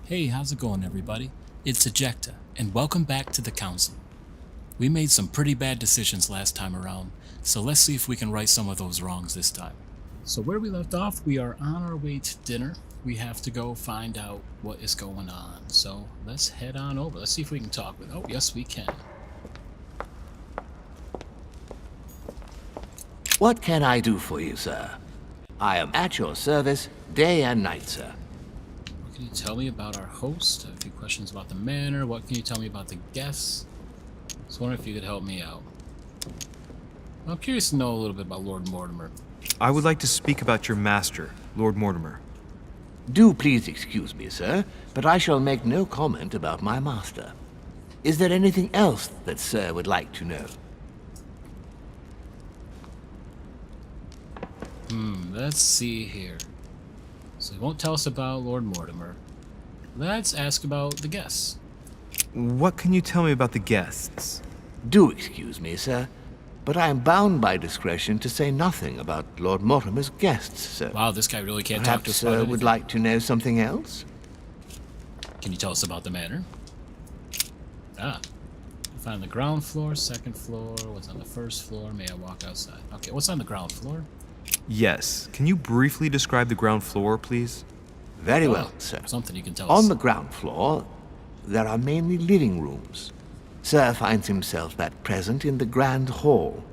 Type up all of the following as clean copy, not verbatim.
Hey, how's it going, everybody? It's Ejecta, and welcome back to the Council. We made some pretty bad decisions last time around, so let's see if we can right some of those wrongs this time. So where we left off, we are on our way to dinner. We have to go find out what is going on, so let's head on over. Let's see if we can talk with... Oh, yes, we can. What can I do for you, sir? I am at your service day and night, sir. What can you tell me about our host? I have a few questions about the manor. What can you tell me about the guests? I was wondering if you could help me out. I'm curious to know a little bit about Lord Mortimer. I would like to speak about your master, Lord Mortimer. Do please excuse me, sir, but I shall make no comment about my master. Is there anything else that sir would like to know? Let's see here. So he won't tell us about Lord Mortimer. Let's ask about the guests. What can you tell me about the guests? Do excuse me, sir, but I am bound by discretion to say nothing about Lord Mortimer's guests, sir. Wow, this guy really can't talk to us Perhaps about sir anything. would like to know something else? Can you tell us about the manor? Find the ground floor, second floor. What's on the first floor? May I walk outside? Okay, what's on the ground floor? Yes. Can you briefly describe the ground floor, please? Very well, sir. Something you can tell us. On the ground floor, there are mainly living rooms. Sir finds himself at present in the Grand Hall.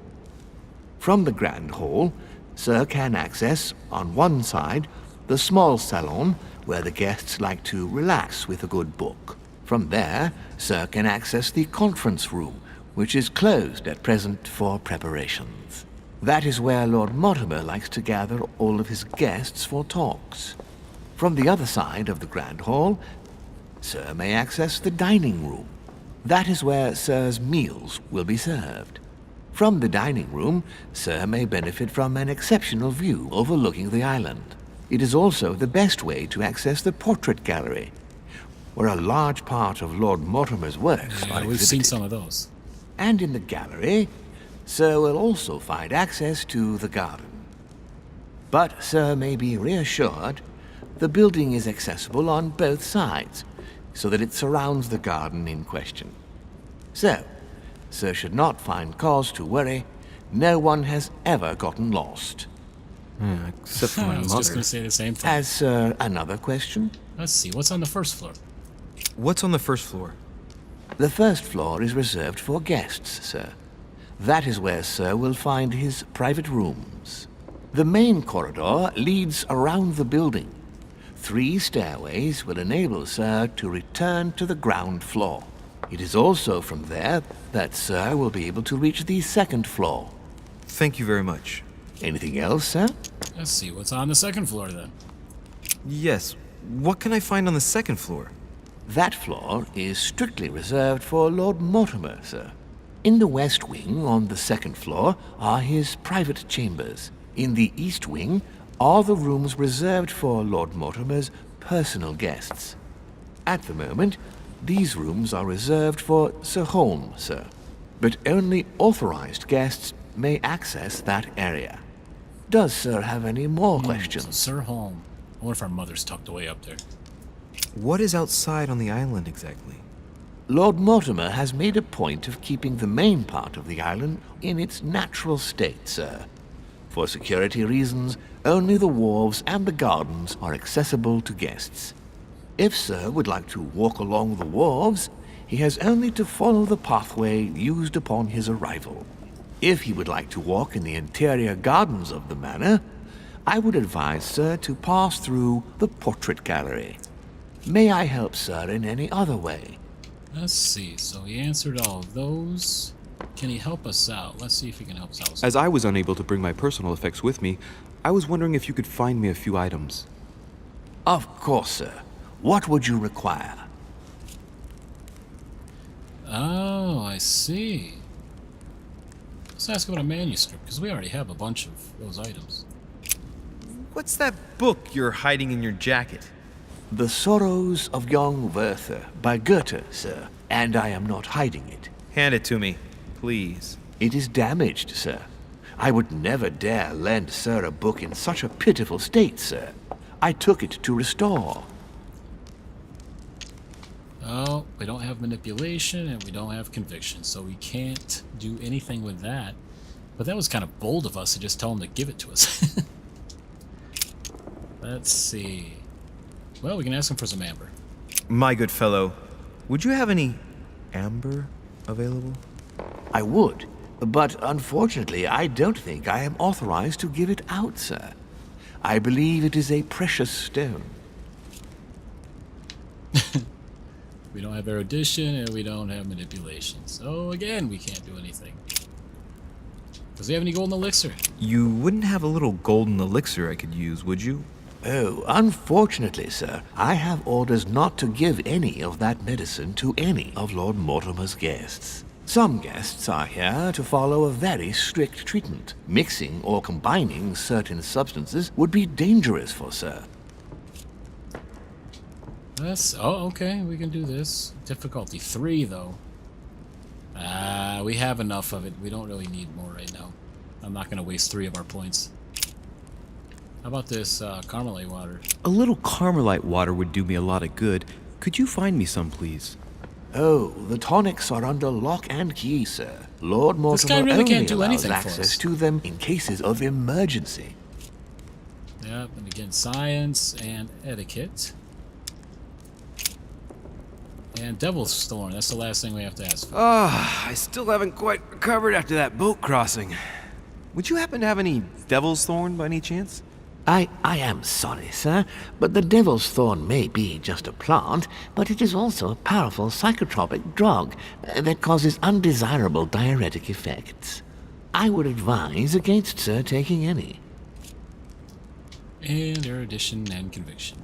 From the Grand Hall, Sir can access, on one side, the small salon where the guests like to relax with a good book. From there, Sir can access the conference room, which is closed at present for preparations. That is where Lord Mortimer likes to gather all of his guests for talks. From the other side of the Grand Hall, Sir may access the dining room. That is where Sir's meals will be served. From the dining room, Sir may benefit from an exceptional view overlooking the island. It is also the best way to access the portrait gallery, where a large part of Lord Mortimer's works are We've seen exhibited. some of those. And in the gallery, Sir will also find access to the garden. But Sir may be reassured the building is accessible on both sides, so that it surrounds the garden in question. So, Sir should not find cause to worry. No one has ever gotten lost. Except for my I was just mother. going to say the same thing. Has Sir another question? Let's see, what's on the first floor? What's on the first floor? The first floor is reserved for guests, sir. That is where Sir will find his private rooms. The main corridor leads around the building. 3 stairways will enable Sir to return to the ground floor. It is also from there that Sir will be able to reach the second floor. Thank you very much. Anything else, sir? Let's see, what's on the second floor then? Yes. What can I find on the second floor? That floor is strictly reserved for Lord Mortimer, sir. In the west wing on the second floor are his private chambers. In the east wing are the rooms reserved for Lord Mortimer's personal guests. At the moment, these rooms are reserved for Sir Holm, sir. But only authorized guests may access that area. Does Sir have any more So questions? Sir Holm. I wonder if our mother's tucked away up there. What is outside on the island exactly? Lord Mortimer has made a point of keeping the main part of the island in its natural state, sir. For security reasons, only the wharves and the gardens are accessible to guests. If Sir would like to walk along the wharves, he has only to follow the pathway used upon his arrival. If he would like to walk in the interior gardens of the manor, I would advise Sir to pass through the portrait gallery. May I help Sir in any other way? Let's see, so he answered all of those. Can he help us out? Let's see if he can help us out. As I was unable to bring my personal effects with me, I was wondering if you could find me a few items. Of course, sir. What would you require? Oh, I see. Let's ask about a manuscript, because we already have a bunch of those items. What's that book you're hiding in your jacket? The Sorrows of Young Werther by Goethe, sir, and I am not hiding it. Hand it to me, please. It is damaged, sir. I would never dare lend Sir a book in such a pitiful state, sir. I took it to restore. Oh, we don't have manipulation and we don't have conviction, so we can't do anything with that. But that was kind of bold of us to just tell him to give it to us. Let's see. Well, we can ask him for some amber. My good fellow, would you have any amber available? I would, but unfortunately I don't think I am authorized to give it out, sir. I believe it is a precious stone. We don't have erudition and we don't have manipulation. So again, we can't do anything. Does he have any golden elixir? You wouldn't have a little golden elixir I could use, would you? Oh, unfortunately, sir, I have orders not to give any of that medicine to any of Lord Mortimer's guests. Some guests are here to follow a very strict treatment. Mixing or combining certain substances would be dangerous for sir. Oh, okay, we can do this. Difficulty 3, though. We have enough of it. We don't really need more right now. I'm not going to waste 3 of our points. How about this Carmelite water? A little Carmelite water would do me a lot of good. Could you find me some, please? Oh, the tonics are under lock and key, sir. Lord This guy Mortimer really only can't do allows anything for access us. to them in cases of emergency. Yep, and again, science and etiquette. And Devil's Thorn, that's the last thing we have to ask for. I still haven't quite recovered after that boat crossing. Would you happen to have any Devil's Thorn by any chance? I am sorry, sir, but the devil's thorn may be just a plant, but it is also a powerful psychotropic drug that causes undesirable diuretic effects. I would advise against sir taking any. And erudition and conviction.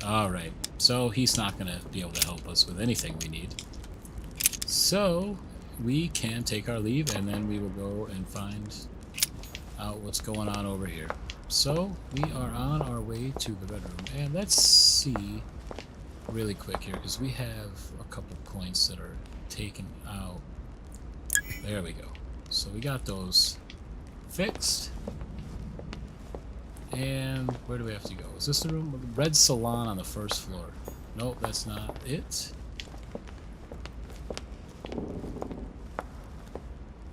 Alright, so he's not going to be able to help us with anything we need. So, we can take our leave, and then we will go and find out what's going on over here. So, we are on our way to the Red Room, and let's see really quick here, because we have a couple points that are taken out. There we go. So we got those fixed. And where do we have to go? Is this the room? The Red Salon on the first floor. Nope, that's not it.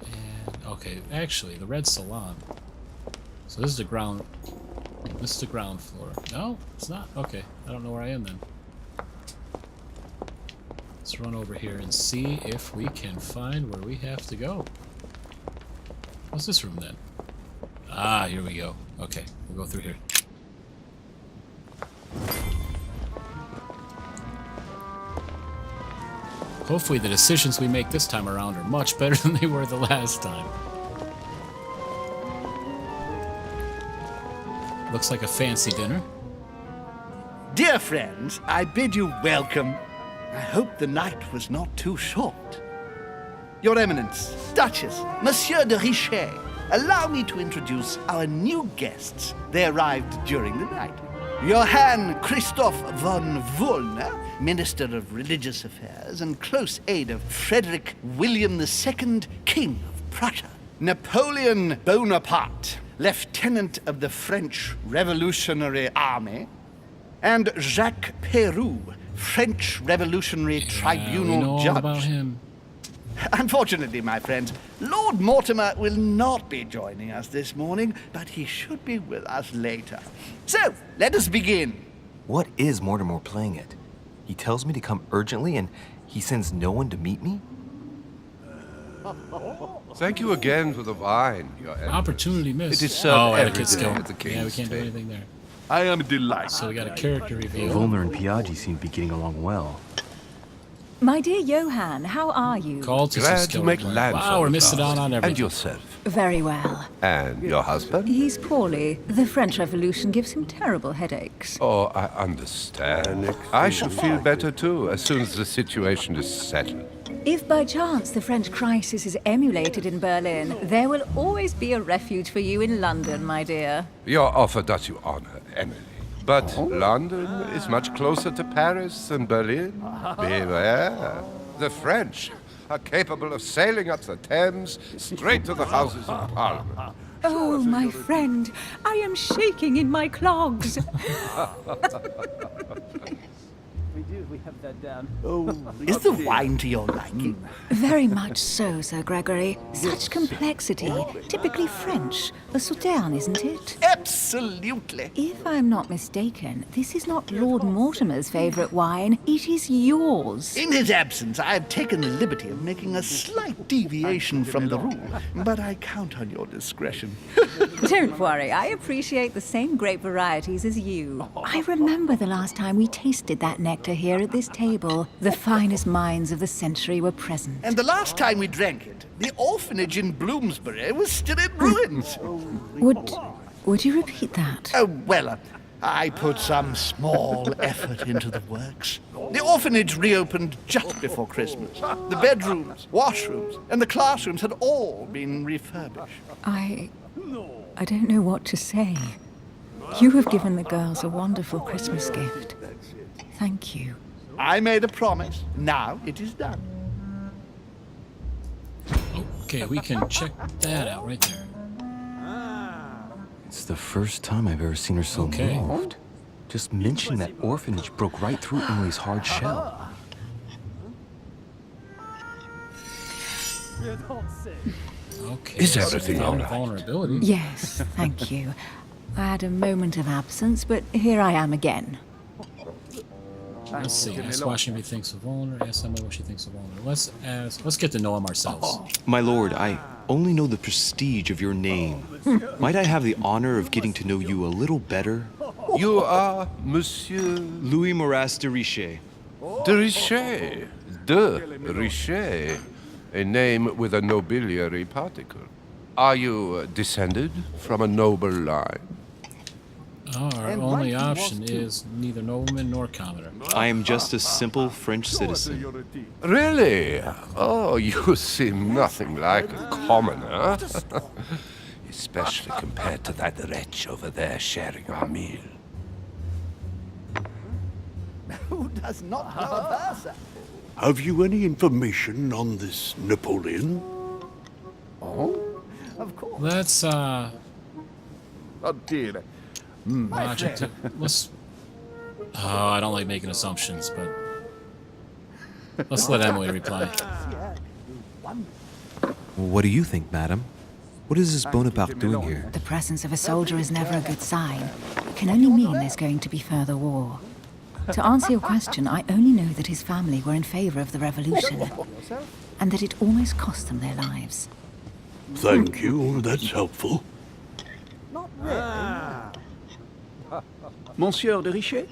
And, okay, actually, the Red Salon. So this is the ground. This is the ground floor. No, it's not. Okay, I don't know where I am then. Let's run over here and see if we can find where we have to go. What's this room then? Ah, here we go. Okay, we'll go through here. Hopefully the decisions we make this time around are much better than they were the last time. Looks like a fancy dinner. Dear friends, I bid you welcome. I hope the night was not too short. Your Eminence, Duchess, Monsieur de Richet, allow me to introduce our new guests. They arrived during the night. Johann Christoph von Wollner, Minister of Religious Affairs and close aide of Frederick William II, King of Prussia. Napoleon Bonaparte, Lieutenant of the French Revolutionary Army. And Jacques Peroux, French Revolutionary We Tribunal know all Judge. about him. Unfortunately, my friends, Lord Mortimer will not be joining us this morning, but he should be with us later. So, let us begin. What is Mortimer playing at? He tells me to come urgently and he sends no one to meet me? Thank you again for the wine, Your Eminence. Opportunity missed. It is served oh, every etiquette day skill. at the Yeah, we King's can't do table. anything there. I am delighted. So we got a character reveal. Volner and Piaggi seem to be getting along well. My dear Johann, how are you? Call to Glad skill to make report. land Wow, we're at missing last. out on everything. And yourself. Very well. And your husband? He's poorly. The French Revolution gives him terrible headaches. Oh, I understand. I shall feel better too as soon as the situation is settled. If by chance the French crisis is emulated in Berlin, there will always be a refuge for you in London, my dear. Your offer does you honor, Emily. But London is much closer to Paris than Berlin. Beware. The French are capable of sailing up the Thames straight to the Houses of Parliament. Oh, my friend, I am shaking in my clogs. Is the wine to your liking? Very much so, Sir Gregory. Such complexity. Typically French. A Sauterne, isn't it? Absolutely. If I'm not mistaken, this is not Lord Mortimer's favourite wine. It is yours. In his absence, I have taken the liberty of making a slight deviation from the rule, but I count on your discretion. Don't worry, I appreciate the same grape varieties as you. I remember the last time we tasted that nectar here at this table. The finest minds of the century were present. And the last time we drank it, the orphanage in Bloomsbury was still in ruins. Would you repeat that? Oh, well, I put some small effort into the works. The orphanage reopened just before Christmas. The bedrooms, washrooms, and the classrooms had all been refurbished. I don't know what to say. You have given the girls a wonderful Christmas gift. Thank you. I made a promise. Now it is done. Okay, we can check that out right there. It's the first time I've ever seen her so moved. Just mentioning that orphanage broke right through Emily's hard shell. Okay. Is everything all right? Vulnerability. Yes, thank you. I had a moment of absence, but here I am again. Let's see. Ask Washington thinks of owner. Ask Emma what she thinks of owner. Let's get to know him ourselves. My lord, I only know the prestige of your name. Might I have the honor of getting to know you a little better? You are Monsieur Louis Moras de Richet. de Richet. De Richet. A name with a nobiliary particle. Are you descended from a noble line? Our only option is neither nobleman nor commoner. I am just a simple French citizen. Really? Oh, you seem nothing like a commoner. Especially compared to that wretch over there sharing our meal. Who does not know a versa? Have you any information on this Napoleon? Of course. Let's Oh, dear. adjective. Let's. Oh, I don't like making assumptions, but let's let Emily reply. What do you think, madam? What is this Bonaparte doing here? The presence of a soldier is never a good sign. It can only mean there's going to be further war. To answer your question, I only know that his family were in favor of the revolution, and that it almost cost them their lives. Thank you, that's helpful. Monsieur de Richet,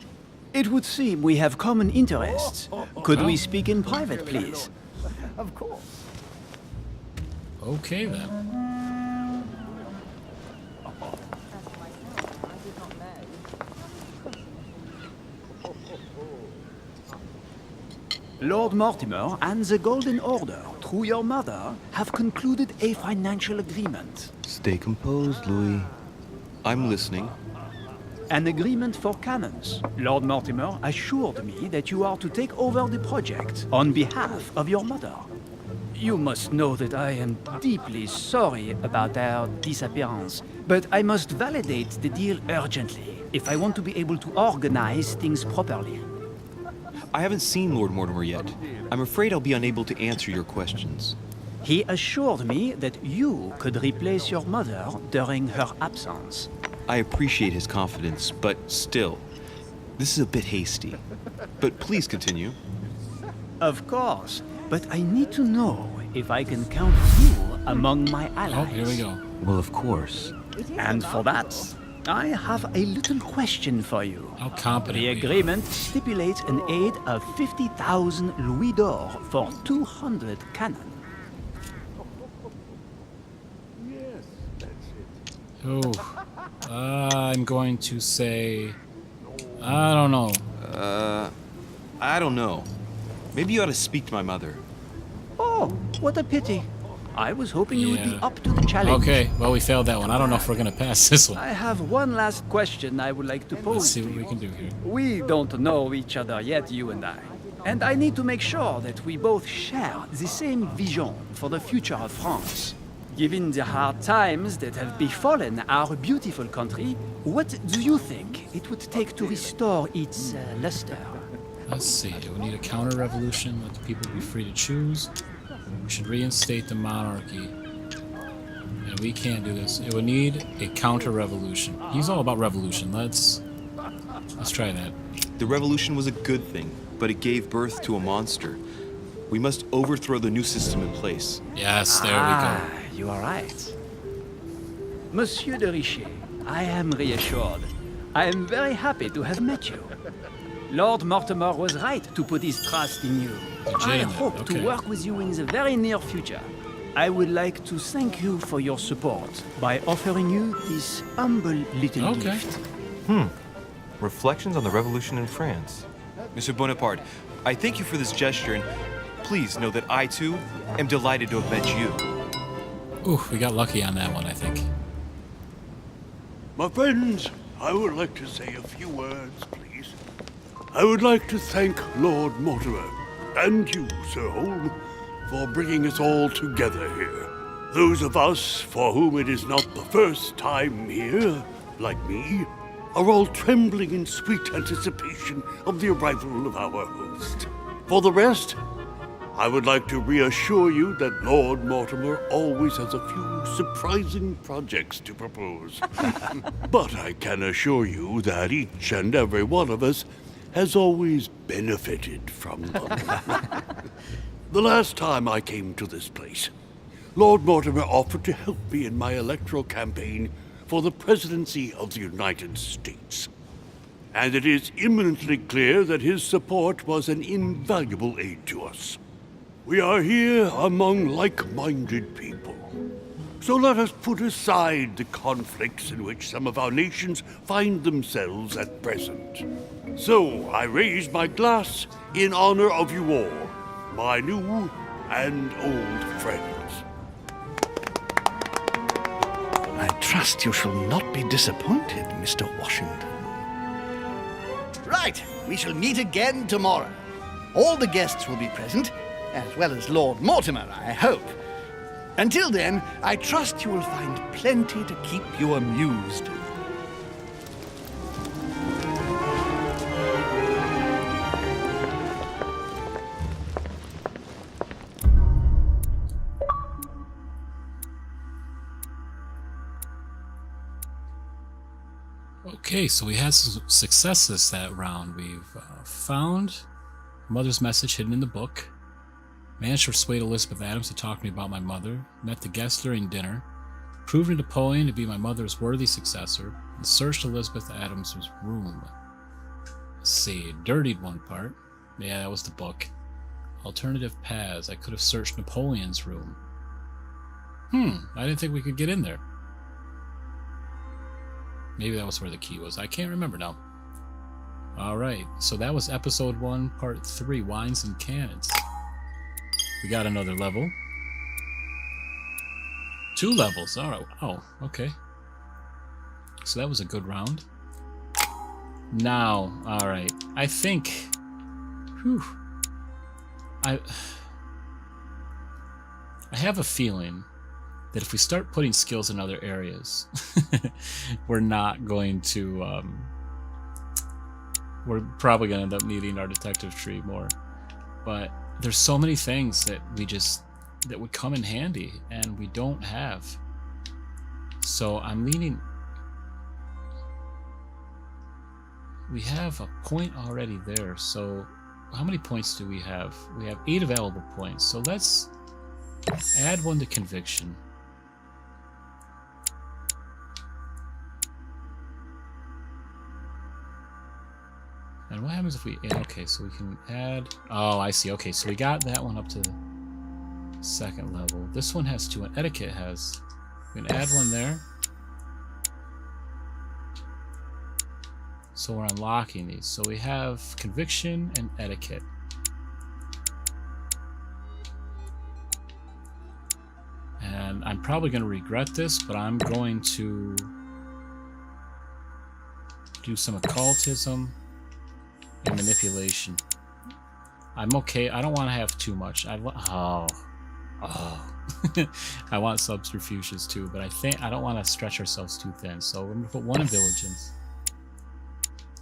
it would seem we have common interests. Could we speak in private, please? Of course. Okay then. Lord Mortimer and the Golden Order, through your mother, have concluded a financial agreement. Stay composed, Louis. I'm listening. An agreement for cannons. Lord Mortimer assured me that you are to take over the project on behalf of your mother. You must know that I am deeply sorry about their disappearance, but I must validate the deal urgently if I want to be able to organize things properly. I haven't seen Lord Mortimer yet. I'm afraid I'll be unable to answer your questions. He assured me that you could replace your mother during her absence. I appreciate his confidence, but still, this is a bit hasty. But please continue. Of course, but I need to know if I can count you among my allies. Oh, here we go. Well, of course. And for that, I have a little question for you. How competent The we are. agreement stipulates an aid of 50,000 louis d'or for 200 cannon. Oh, I'm going to say, I don't know. I don't know. Maybe you ought to speak to my mother. Oh, what a pity. I was hoping you would be Yeah. up to the challenge. Okay, well we failed that one. I don't know if we're gonna pass this one. I have one last question I would like to pose Let's see to what we you. can do here. We don't know each other yet, you and I. And I need to make sure that we both share the same vision for the future of France. Given the hard times that have befallen our beautiful country, what do you think it would take to restore its luster? Let's see. We need a counter-revolution. Let the people be free to choose. We should reinstate the monarchy. And we can't do this. It would need a counter-revolution. He's all about revolution. Let's try that. The revolution was a good thing, but it gave birth to a monster. We must overthrow the new system in place. Yes, there we go. You are right. Monsieur de Richet, I am reassured. I am very happy to have met you. Lord Mortimer was right to put his trust in you. I hope to work with you in the very near future. I would like to thank you for your support by offering you this humble little gift. Reflections on the Revolution in France. Mr. Bonaparte, I thank you for this gesture, and please know that I, too, am delighted to have met you. Ooh, we got lucky on that one, I think. My friends, I would like to say a few words, please. I would like to thank Lord Mortimer, and you, Sir Holm, for bringing us all together here. Those of us for whom it is not the first time here, like me, are all trembling in sweet anticipation of the arrival of our host. For the rest, I would like to reassure you that Lord Mortimer always has a few surprising projects to propose. But I can assure you that each and every one of us has always benefited from them. The last time I came to this place, Lord Mortimer offered to help me in my electoral campaign for the presidency of the United States. And it is imminently clear that his support was an invaluable aid to us. We are here among like-minded people. So let us put aside the conflicts in which some of our nations find themselves at present. So I raise my glass in honor of you all, my new and old friends. I trust you shall not be disappointed, Mr. Washington. Right, we shall meet again tomorrow. All the guests will be present, as well as Lord Mortimer, I hope. Until then, I trust you will find plenty to keep you amused. Okay, so we had some successes that round. We've found mother's message hidden in the book, managed to persuade Elizabeth Adams to talk to me about my mother, met the guests during dinner, proved Napoleon to be my mother's worthy successor, and searched Elizabeth Adams' room. Let's see, dirtied one part. Yeah, that was the book. Alternative paths. I could have searched Napoleon's room. I didn't think we could get in there. Maybe that was where the key was. I can't remember now. Alright, so that was episode 1, part 3, Wines and Cannons. We got another level. 2 levels, alright. Oh, okay. So that was a good round. Now, alright. I think... Whew. I have a feeling that if we start putting skills in other areas, we're not going to, we're probably going to end up needing our detective tree more. But there's so many things that that would come in handy, and we don't have. So I'm leaning... We have a point already there, so how many points do we have? We have 8 available points, so let's add 1 to conviction. And what happens if we... Okay, so we can add... Oh, I see. Okay, so we got that one up to the 2nd level. This one has 2, and etiquette has... We can add 1 there. So we're unlocking these. So we have conviction and etiquette. And I'm probably going to regret this, but I'm going to do some occultism and manipulation. I'm okay. I don't want to have too much. I want subterfuges too, but I don't want to stretch ourselves too thin. So we're going to put 1 in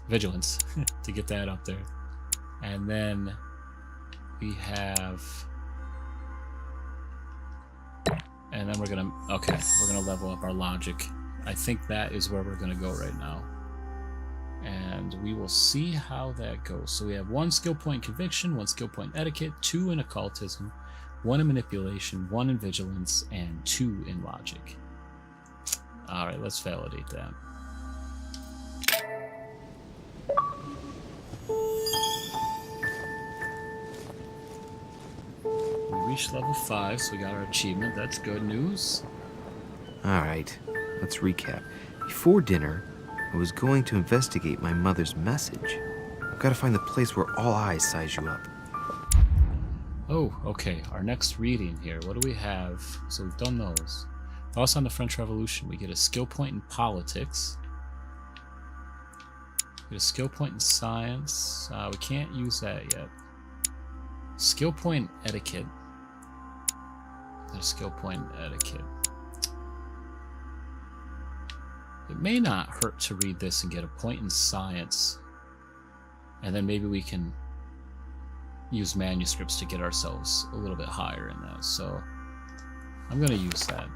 vigilance to get that up there. And then we have... And then we're gonna... Okay, we're gonna level up our logic. I think that is where we're gonna go right now. And we will see how that goes. So we have 1 skill point in conviction, 1 skill point in etiquette, 2 in occultism, 1 in manipulation, 1 in vigilance, and 2 in logic. Alright, let's validate that. We reached level 5, so we got our achievement. That's good news. Alright, let's recap. Before dinner, I was going to investigate my mother's message. I've got to find the place where all eyes size you up. Oh, okay. Our next reading here. What do we have? So we've done those. Thoughts on the French Revolution. We get a skill point in politics. We get a skill point in science. We can't use that yet. Skill point in etiquette. A skill point in etiquette. It may not hurt to read this and get a point in science. And then maybe we can use manuscripts to get ourselves a little bit higher in that. So I'm going to use that.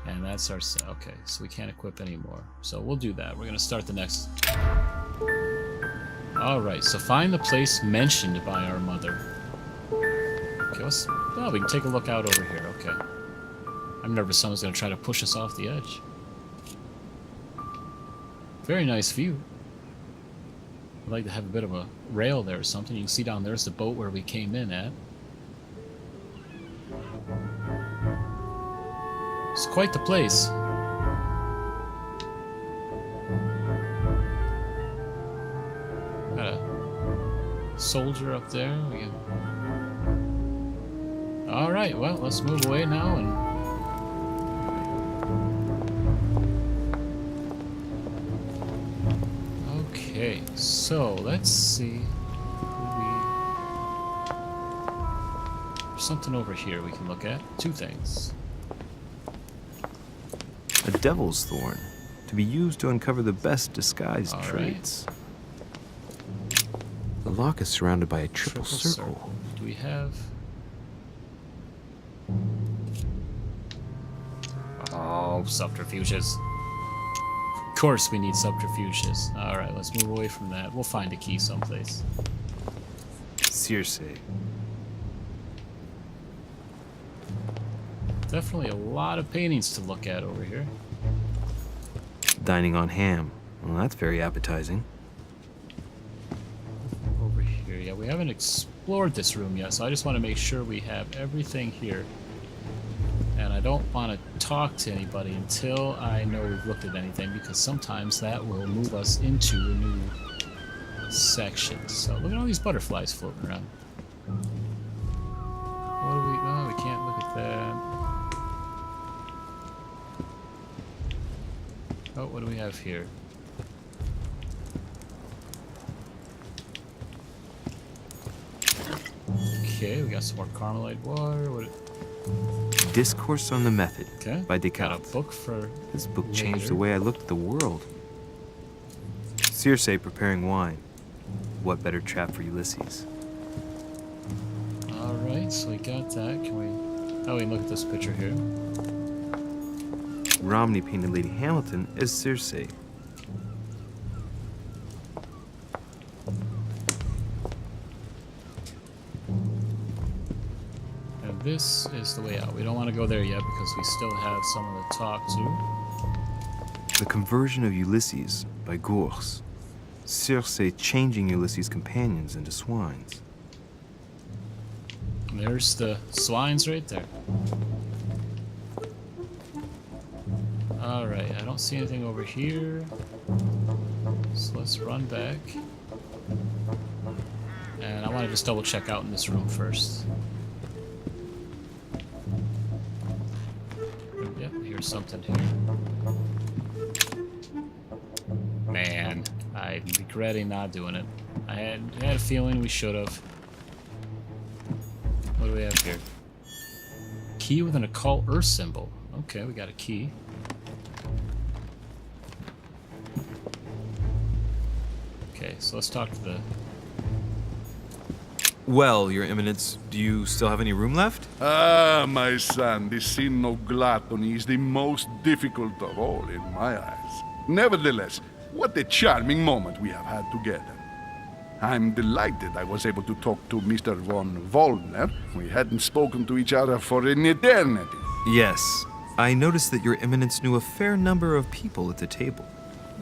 And that's our... Okay, so we can't equip anymore. So we'll do that. We're going to start the next... Alright, so find the place mentioned by our mother. Okay, let's... Oh, we can take a look out over here. Okay. I'm nervous someone's going to try to push us off the edge. Very nice view. I'd like to have a bit of a rail there or something. You can see down there's the boat where we came in at. It's quite the place. Got a soldier up there. Alright, well, let's move away now and... Okay, so let's see. There's something over here we can look at. 2 things. A devil's thorn, to be used to uncover the best disguised traits. The lock is surrounded by a triple circle. Do we have... Oh, subterfuges. Of course we need subterfuges. Alright, let's move away from that. We'll find a key someplace. Circe. Definitely a lot of paintings to look at over here. Dining on ham. Well, that's very appetizing. Over here, yeah, we haven't explored this room yet, so I just want to make sure we have everything here. And I don't want to talk to anybody until I know we've looked at anything, because sometimes that will move us into a new section. So look at all these butterflies floating around. What do we... Oh, we can't look at that. Oh, what do we have here? Okay, we got some more Carmelite water. What... Discourse on the Method by Descartes. Got a book for This book changed the way I looked at the world. Circe preparing wine. What better trap for Ulysses? Alright, so we got that. Can we... Oh, we can look at this picture here. Romney painted Lady Hamilton as Circe. And this is the way out. We don't want to go there yet because we still have someone to talk to. The Conversion of Ulysses by Gorgon. Circe changing Ulysses' companions into swines. And there's the swines right there. Alright, I don't see anything over here. So let's run back. And I want to just double check out in this room first. Yep, here's something here. Man, I'm regretting not doing it. I had a feeling we should have. What do we have here? Key with an occult earth symbol. Okay, we got a key. Okay, so let's talk to the Well, Your Eminence, do you still have any room left? Ah, my son, the sin of gluttony is the most difficult of all in my eyes. Nevertheless, what a charming moment we have had together. I'm delighted I was able to talk to Mr. von Wollner. We hadn't spoken to each other for an eternity. Yes. I noticed that Your Eminence knew a fair number of people at the table.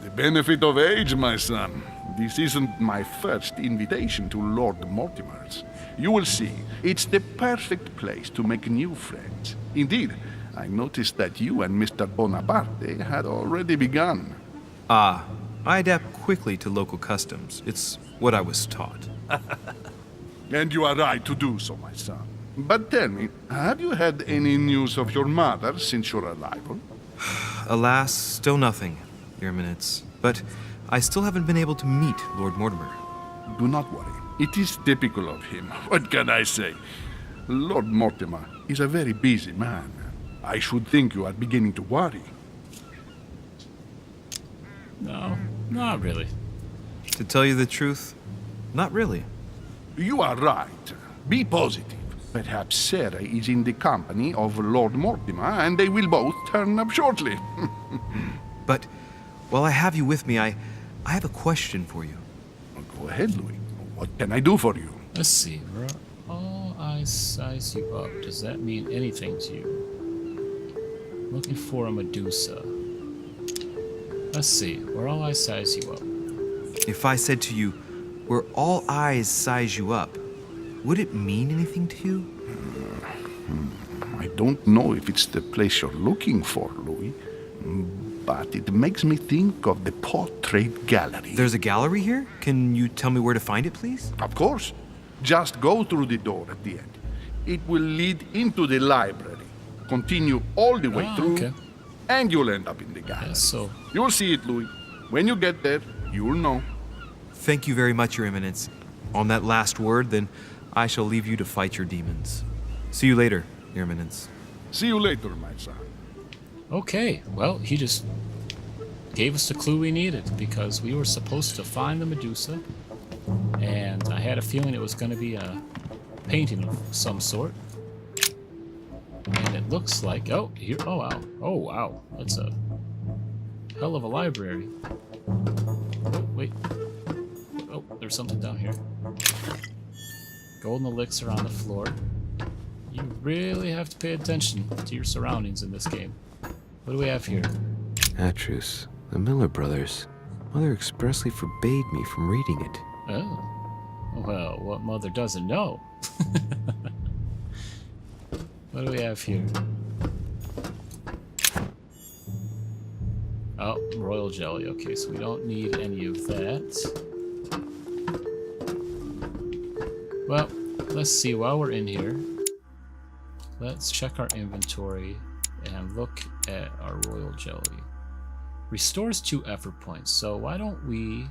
The benefit of age, my son. This isn't my first invitation to Lord Mortimer's. You will see, it's the perfect place to make new friends. Indeed, I noticed that you and Mr. Bonaparte had already begun. Ah, I adapt quickly to local customs. It's what I was taught. And you are right to do so, my son. But tell me, have you had any news of your mother since your arrival? Alas, still nothing, Your Eminence. But I still haven't been able to meet Lord Mortimer. Do not worry. It is typical of him. What can I say? Lord Mortimer is a very busy man. I should think you are beginning to worry. No, not really. To tell you the truth, not really. You are right. Be positive. Perhaps Sarah is in the company of Lord Mortimer, and they will both turn up shortly. But while I have you with me, I have a question for you. Go ahead, Louis. What can I do for you? Let's see. Where all eyes size you up. Does that mean anything to you? Looking for a Medusa. Let's see. Where all eyes size you up. If I said to you, where all eyes size you up, would it mean anything to you? I don't know if it's the place you're looking for, Louis, but it makes me think of the portrait gallery. There's a gallery here? Can you tell me where to find it, please? Of course. Just go through the door at the end. It will lead into the library. Continue all the way through, okay. and you'll end up in the gallery. Yes, so You'll see it, Louis. When you get there, you'll know. Thank you very much, Your Eminence. On that last word, then, I shall leave you to fight your demons. See you later, Your Eminence. See you later, my son. okay. Well, he just gave us the clue we needed because we were supposed to find the Medusa, and I had a feeling it was going to be a painting of some sort. And it looks like oh wow, that's a hell of a library. Oh wait, oh there's something down here. Golden elixir on the floor. You really have to pay attention to your surroundings in this game. What do we have here? Atrus, the Miller brothers. Mother expressly forbade me from reading it. Oh. Well, what mother doesn't know? What do we have here? Oh, royal jelly. Okay, so we don't need any of that. Well, let's see. While we're in here, let's check our inventory and look at our royal jelly. Restores 2 effort points, so why don't we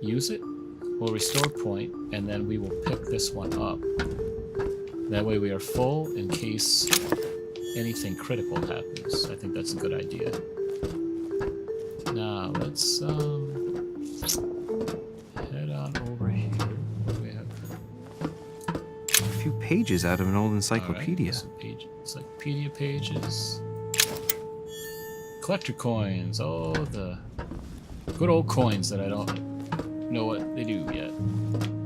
use it? We'll restore point, and then we will pick this one up. That way we are full in case anything critical happens. I think that's a good idea. Now, let's head on over here. What do we have? A few pages out of an old encyclopedia. Right, encyclopedia pages. Collector coins. Oh, the good old coins that I don't know what they do yet.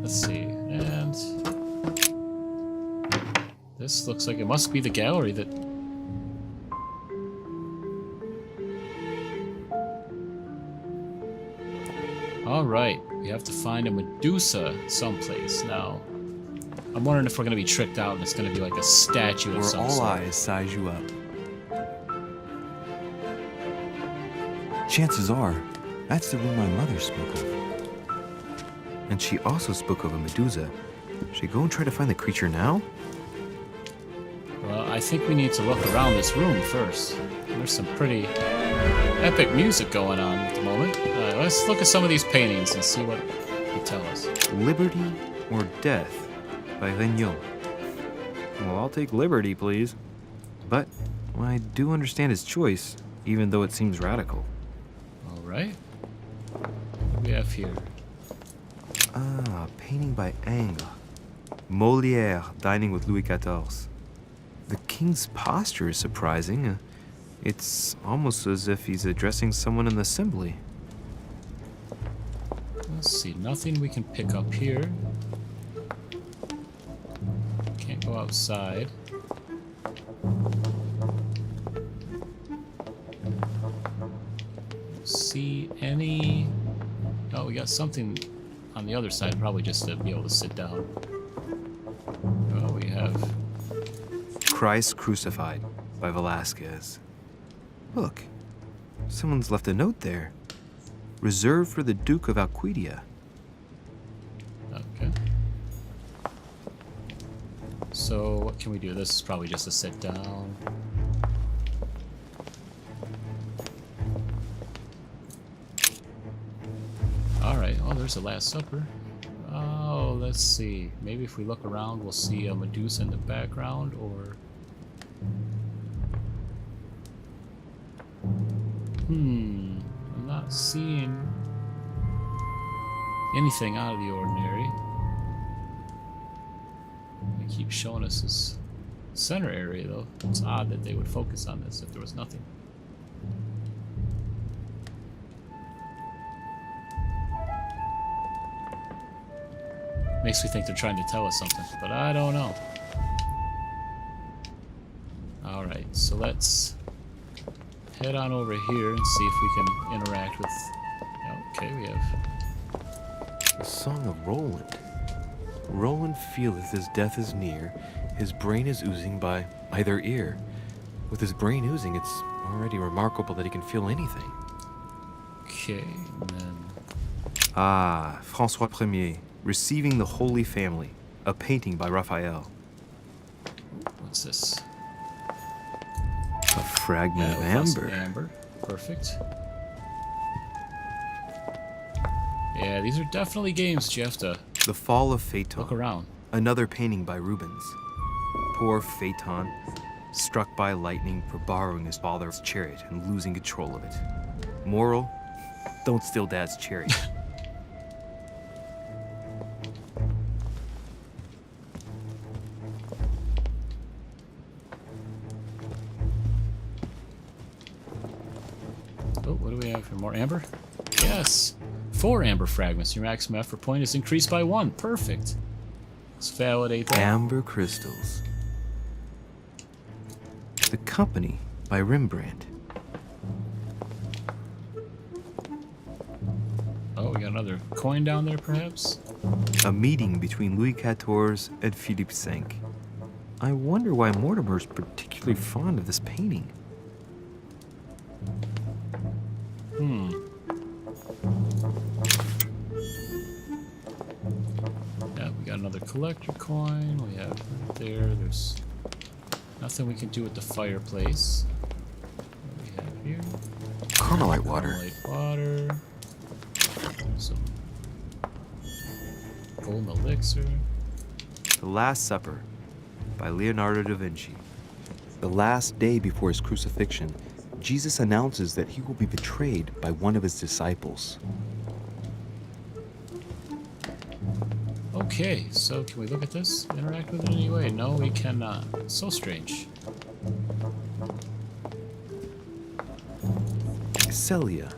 Let's see. And this looks like it must be the gallery that... Alright, we have to find a Medusa someplace. Now, I'm wondering if we're going to be tricked out and it's going to be like a statue of some Where all sort. eyes size you up. Chances are, that's the room my mother spoke of. And she also spoke of a Medusa. Should I go and try to find the creature now? Well, I think we need to look around this room first. There's some pretty epic music going on at the moment. Let's look at some of these paintings and see what they tell us. Liberty or Death by Regnault. Well, I'll take liberty, please. But I do understand his choice, even though it seems radical. Alright. What do we have here? Ah, painting by Ingres. Molière dining with Louis XIV. The king's posture is surprising. It's almost as if he's addressing someone in the assembly. Let's see, nothing we can pick up here. Can't go outside. See any... Oh, we got something on the other side, probably just to be able to sit down. Oh, we have... Christ Crucified by Velázquez. Look, someone's left a note there. Reserved for the Duke of Alcudia. Okay. So, what can we do? This is probably just a sit down. Alright, oh, there's the Last Supper. Oh, let's see. Maybe if we look around, we'll see a Medusa in the background, or... I'm not seeing anything out of the ordinary. They keep showing us this center area, though. It's odd that they would focus on this if there was nothing. Makes me think they're trying to tell us something, but I don't know. Alright, so let's head on over here and see if we can interact with... Okay, we have... The Song of Roland. Roland feeleth his death is near, his brain is oozing by either ear. With his brain oozing, it's already remarkable that he can feel anything. Okay, and then... Ah, François Ier, Receiving the Holy Family, a painting by Raphael. What's this? A fragment of amber. Amber, perfect. Yeah, these are definitely games, Jeff, to The Fall of Phaeton. look around. Another painting by Rubens. Poor Phaeton, struck by lightning for borrowing his father's chariot and losing control of it. Moral, don't steal Dad's chariot. Oh, what do we have here? More amber? Yes! 4 amber fragments. Your maximum effort point is increased by 1. Perfect. Let's validate that. Amber crystals. The Company by Rembrandt. Oh, we got another coin down there, perhaps? A meeting between Louis XIV and Philippe V. I wonder why Mortimer's particularly fond of this painting. Yeah, we got another collector coin. We have right there. There's nothing we can do with the fireplace. What do we have here? Carmelite water. Carmelite water. Some golden elixir. The Last Supper by Leonardo da Vinci. The last day before his crucifixion, Jesus announces that he will be betrayed by one of his disciples. Okay, so can we look at this? Interact with it in any way? No, we cannot. So strange. Celia.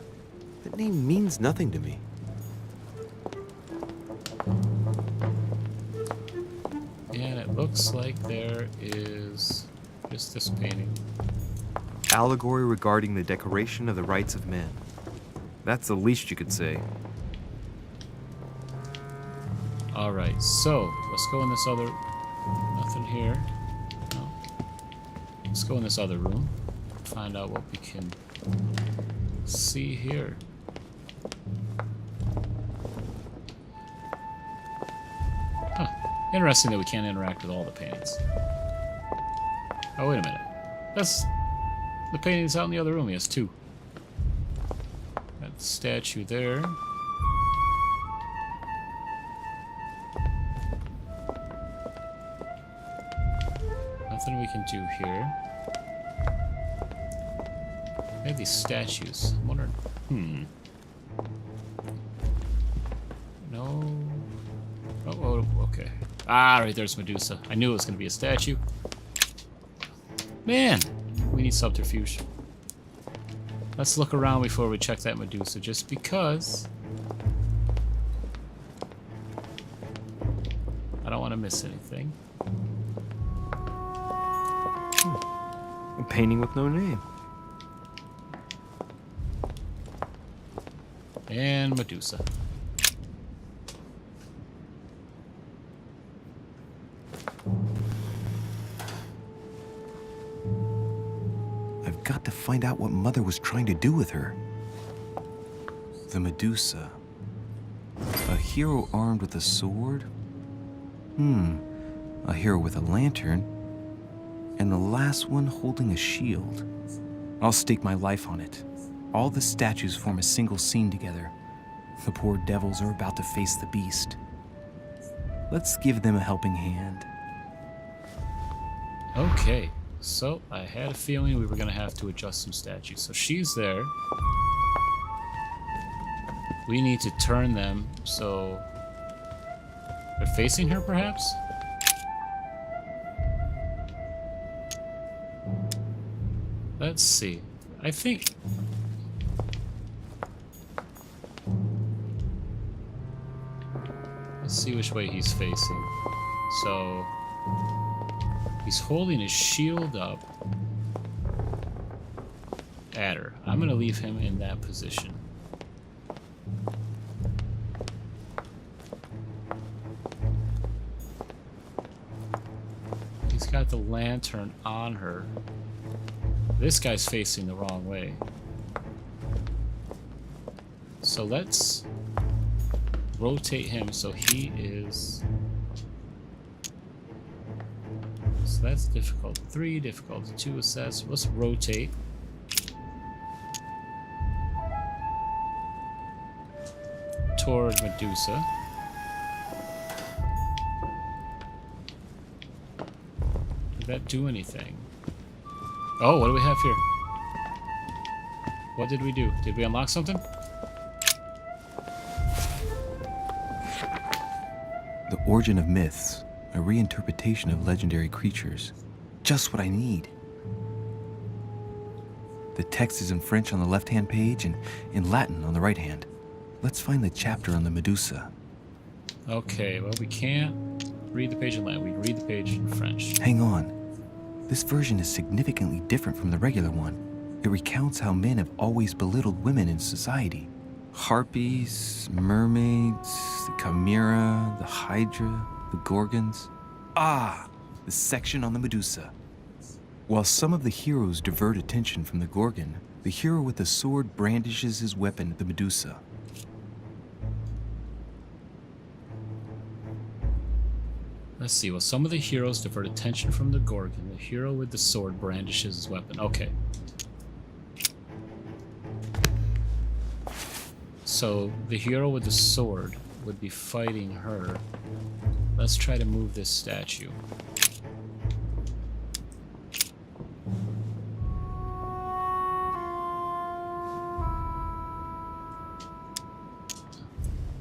That name means nothing to me. And it looks like there is just this painting. Allegory regarding the decoration of the rights of men. That's the least you could say. Alright, so let's go in this other... Nothing here. No. Let's go in this other room. Find out what we can see here. Huh. Interesting that we can't interact with all the paintings. Oh, wait a minute. That's... The painting's out in the other room. He has 2. That statue there. Nothing we can do here. They have these statues. I'm wondering... No... Oh, okay. Ah, right there's Medusa. I knew it was going to be a statue. Man, we need subterfuge. Let's look around before we check that Medusa, just because I don't want to miss anything. A painting with no name. And Medusa. I've got to find out what Mother was trying to do with her. The Medusa. A hero armed with a sword? A hero with a lantern. And the last one holding a shield. I'll stake my life on it. All the statues form a single scene together. The poor devils are about to face the beast. Let's give them a helping hand. Okay, so I had a feeling we were going to have to adjust some statues. So she's there. We need to turn them so they're facing her, perhaps? Let's see. I think... Let's see which way he's facing. So... He's holding his shield up at her. I'm going to leave him in that position. He's got the lantern on her. This guy's facing the wrong way. So let's rotate him so he is... So that's difficult 3, difficult 2 assess. Let's rotate. Toward Medusa. Did that do anything? Oh, what do we have here? What did we do? Did we unlock something? The Origin of Myths, a reinterpretation of legendary creatures. Just what I need. The text is in French on the left-hand page and in Latin on the right hand. Let's find the chapter on the Medusa. Okay, well, we can't read the page in Latin. We can read the page in French. Hang on. This version is significantly different from the regular one. It recounts how men have always belittled women in society. Harpies, mermaids, the chimera, the hydra, the gorgons. Ah, the section on the Medusa. While some of the heroes divert attention from the Gorgon, the hero with the sword brandishes his weapon at the Medusa. Let's see. Well, some of the heroes divert attention from the Gorgon. The hero with the sword brandishes his weapon. Okay. So the hero with the sword would be fighting her. Let's try to move this statue.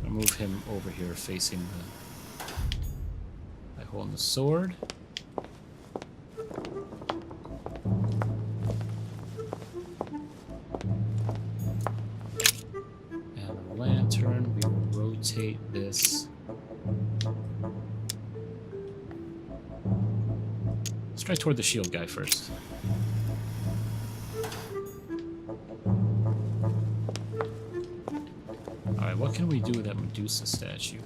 I'll move him over here facing the... by holding the sword. And the lantern, we will rotate this. Let's try toward the shield guy first. Alright, what can we do with that Medusa statue?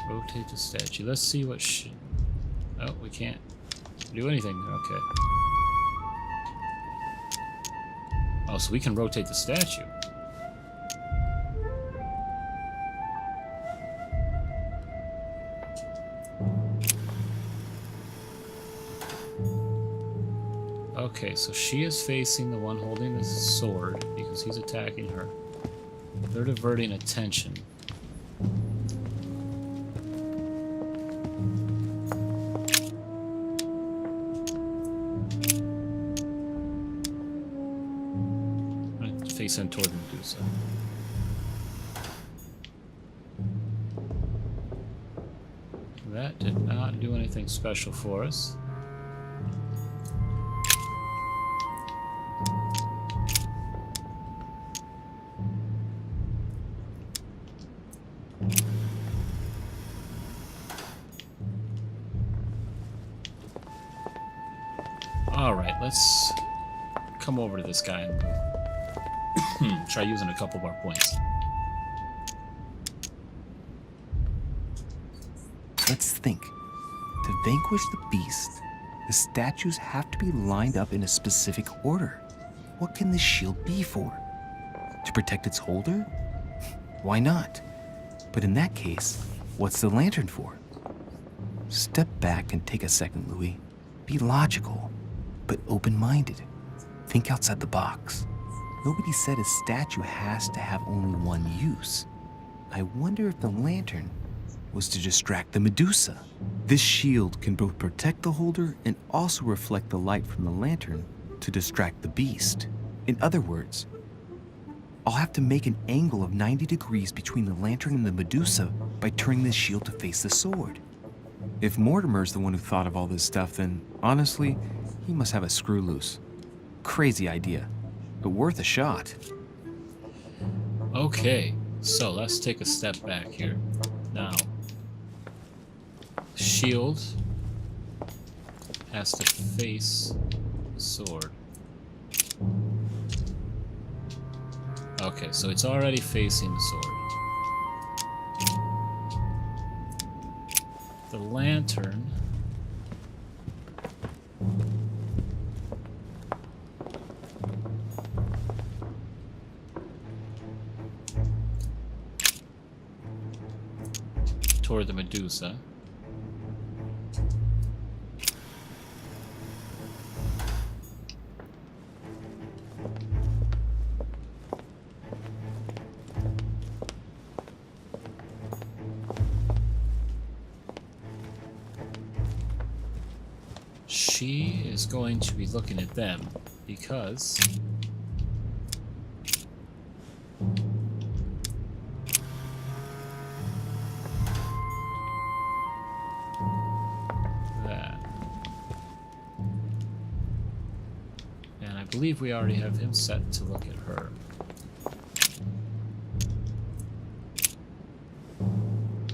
Rotate the statue. Let's see what oh, we can't do anything. Okay. Oh, so we can rotate the statue. Okay, so she is facing the one holding the sword because he's attacking her. They're diverting attention. face in toward Medusa. That did not do anything special for us. Alright, let's come over to this guy and try using a couple of our points. Let's think. To vanquish the beast, the statues have to be lined up in a specific order. What can this shield be for? To protect its holder? Why not? But in that case, what's the lantern for? Step back and take a second, Louis. Be logical, but open-minded. Think outside the box. Nobody said a statue has to have only one use. I wonder if the lantern was to distract the Medusa. This shield can both protect the holder and also reflect the light from the lantern to distract the beast. In other words, I'll have to make an angle of 90 degrees between the lantern and the Medusa by turning this shield to face the sword. If Mortimer's the one who thought of all this stuff, then honestly, he must have a screw loose. Crazy idea, but worth a shot. Okay, so let's take a step back here. Now, shield has to face the sword. Okay, so it's already facing the sword. The lantern toward the Medusa. She is going to be looking at them because that. And I believe we already have him set to look at her.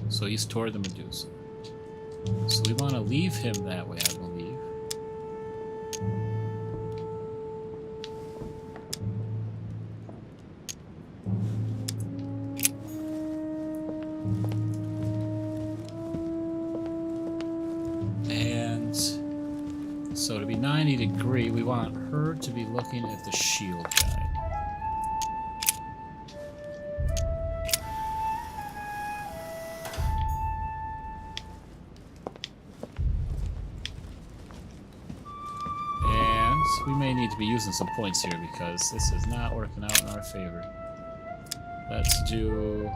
So he's toward the Medusa. So we want to leave him that way, I believe. And so to be 90 degree, we want her to be looking at the shield guy. We may need to be using some points here because this is not working out in our favor. Let's do...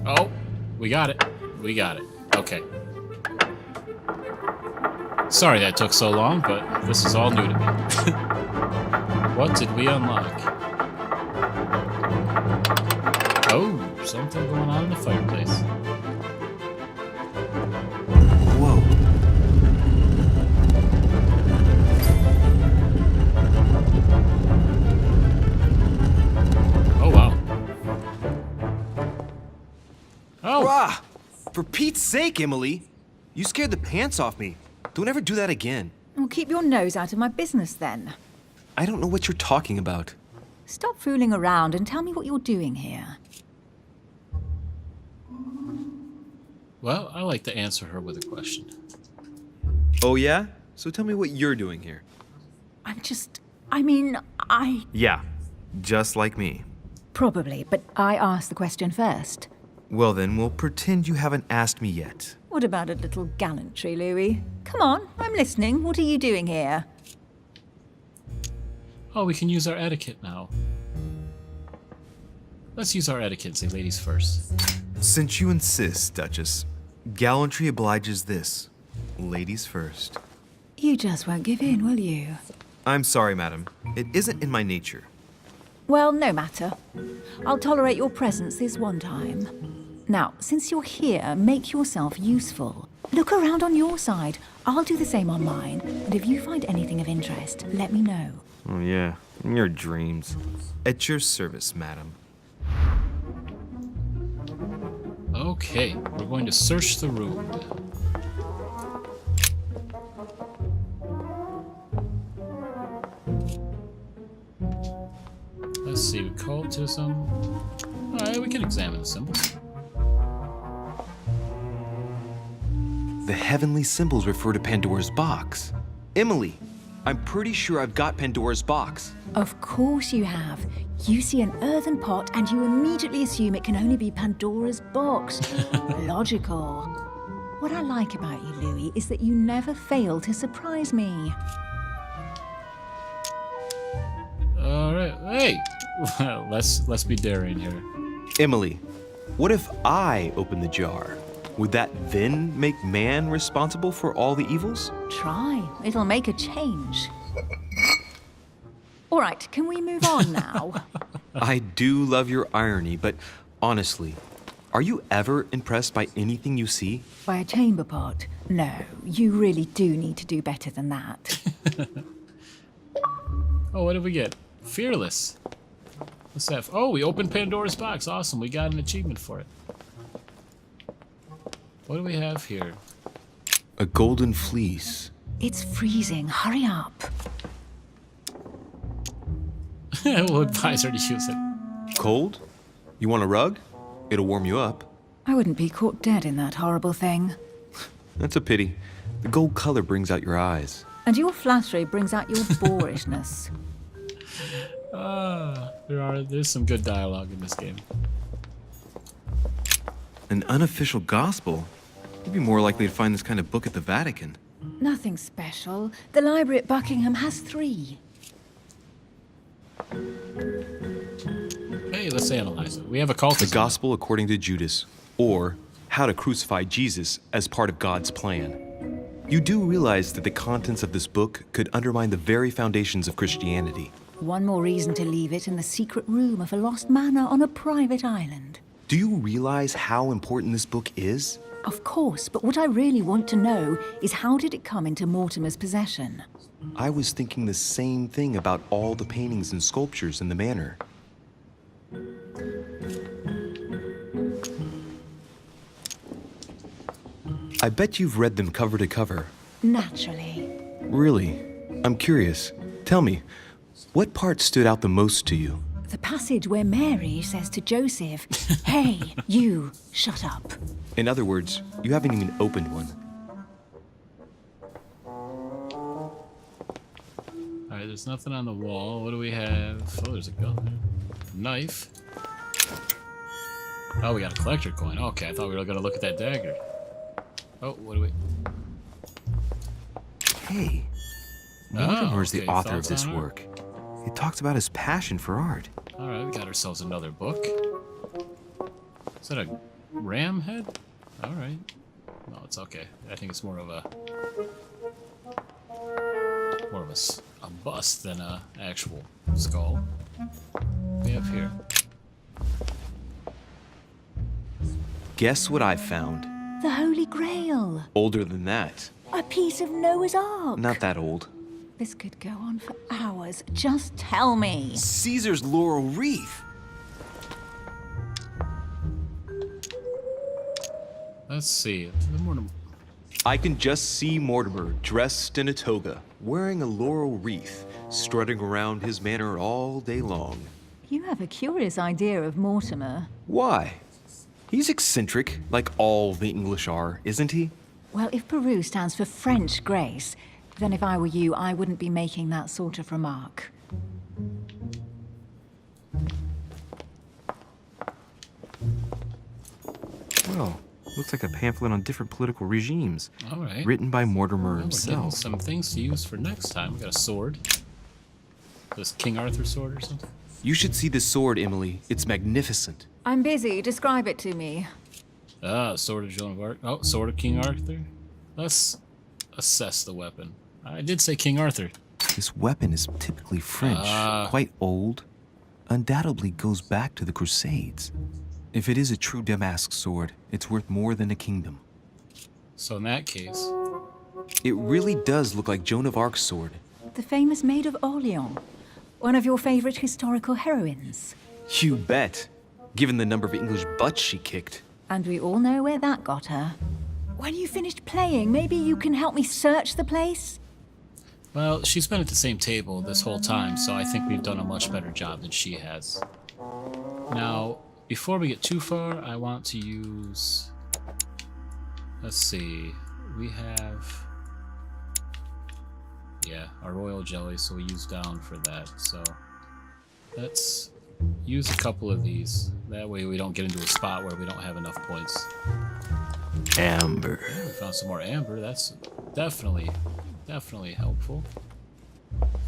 Oh, we got it. We got it. Okay. Sorry that took so long, but this is all new to me. What did we unlock? Oh, something going on in the fireplace. For Pete's sake, Emily! You scared the pants off me. Don't ever do that again. Well, keep your nose out of my business then. I don't know what you're talking about. Stop fooling around and tell me what you're doing here. Well, I like to answer her with a question. Oh yeah? So tell me what you're doing here. Yeah, just like me. Probably, but I asked the question first. Well then, we'll pretend you haven't asked me yet. What about a little gallantry, Louis? Come on, I'm listening. What are you doing here? Oh, we can use our etiquette now. Let's use our etiquette and say ladies first. Since you insist, Duchess, gallantry obliges this. Ladies first. You just won't give in, will you? I'm sorry, madam. It isn't in my nature. Well, no matter. I'll tolerate your presence this one time. Now, since you're here, make yourself useful. Look around on your side. I'll do the same on mine. And if you find anything of interest, let me know. Oh, yeah. In your dreams. At your service, madam. Okay, we're going to search the room. Let's see, occultism. Alright, we can examine the symbols. The heavenly symbols refer to Pandora's box. Emily, I'm pretty sure I've got Pandora's box. Of course you have. You see an earthen pot and you immediately assume it can only be Pandora's box. Logical. What I like about you, Louis, is that you never fail to surprise me. Alright, hey! let's be daring here. Emily, what if I open the jar? Would that then make man responsible for all the evils? Try. It'll make a change. All right, can we move on now? I do love your irony, but honestly, are you ever impressed by anything you see? By a chamber pot? No, you really do need to do better than that. Oh, what did we get? Fearless. What's that? Oh, we opened Pandora's box. Awesome, we got an achievement for it. What do we have here? A golden fleece. It's freezing. Hurry up. We'll advise her to use it. Cold? You want a rug? It'll warm you up. I wouldn't be caught dead in that horrible thing. That's a pity. The gold color brings out your eyes. And your flattery brings out your boorishness. There's some good dialogue in this game. An unofficial gospel? You'd be more likely to find this kind of book at the Vatican. Nothing special. The library at Buckingham has 3. Hey, let's analyze it. We have occultism. The gospel according to Judas, or how to crucify Jesus as part of God's plan. You do realize that the contents of this book could undermine the very foundations of Christianity. One more reason to leave it in the secret room of a lost manor on a private island. Do you realize how important this book is? Of course, but what I really want to know is how did it come into Mortimer's possession? I was thinking the same thing about all the paintings and sculptures in the manor. I bet you've read them cover to cover. Naturally. Really? I'm curious. Tell me, what part stood out the most to you? The passage where Mary says to Joseph, "Hey, you, shut up." In other words, you haven't even opened one. Alright, there's nothing on the wall. What do we have? Oh, there's a gun there. Knife. Oh, we got a collector coin. Okay, I thought we were going to look at that dagger. Oh, what do we... Hey, Mortimer's the author of this work. He talks about his passion for art. Alright, we got ourselves another book. Is that a ram head? Alright. No, it's okay. I think it's more of a bust than a actual skull. What do we have here? Guess what I found? The Holy Grail. Older than that. A piece of Noah's Ark. Not that old. This could go on for hours. Just tell me. Caesar's laurel wreath. Let's see. I can just see Mortimer dressed in a toga, wearing a laurel wreath, strutting around his manor all day long. You have a curious idea of Mortimer. Why? He's eccentric, like all the English are, isn't he? Well, if Peru stands for French grace, then if I were you, I wouldn't be making that sort of remark. Well, looks like a pamphlet on different political regimes. All right. Written by Mortimer Well, we're getting himself. some things to use for next time. We got a sword. This King Arthur sword or something? You should see this sword, Emily. It's magnificent. I'm busy. Describe it to me. Ah, sword of Joan of Arc. Oh, sword of King Arthur. Let's assess the weapon. I did say King Arthur. This weapon is typically French, quite old, undoubtedly goes back to the Crusades. If it is a true Damask sword, it's worth more than a kingdom. So in that case... It really does look like Joan of Arc's sword. The famous Maid of Orleans, one of your favorite historical heroines. You bet, given the number of English butts she kicked. And we all know where that got her. When you finished playing, maybe you can help me search the place? Well, she's been at the same table this whole time, so I think we've done a much better job than she has. Now, before we get too far, I want to use... Let's see... We have... Yeah, our royal jelly, so we use down for that. So let's use a couple of these. That way we don't get into a spot where we don't have enough points. Amber. Yeah, we found some more amber. That's definitely helpful.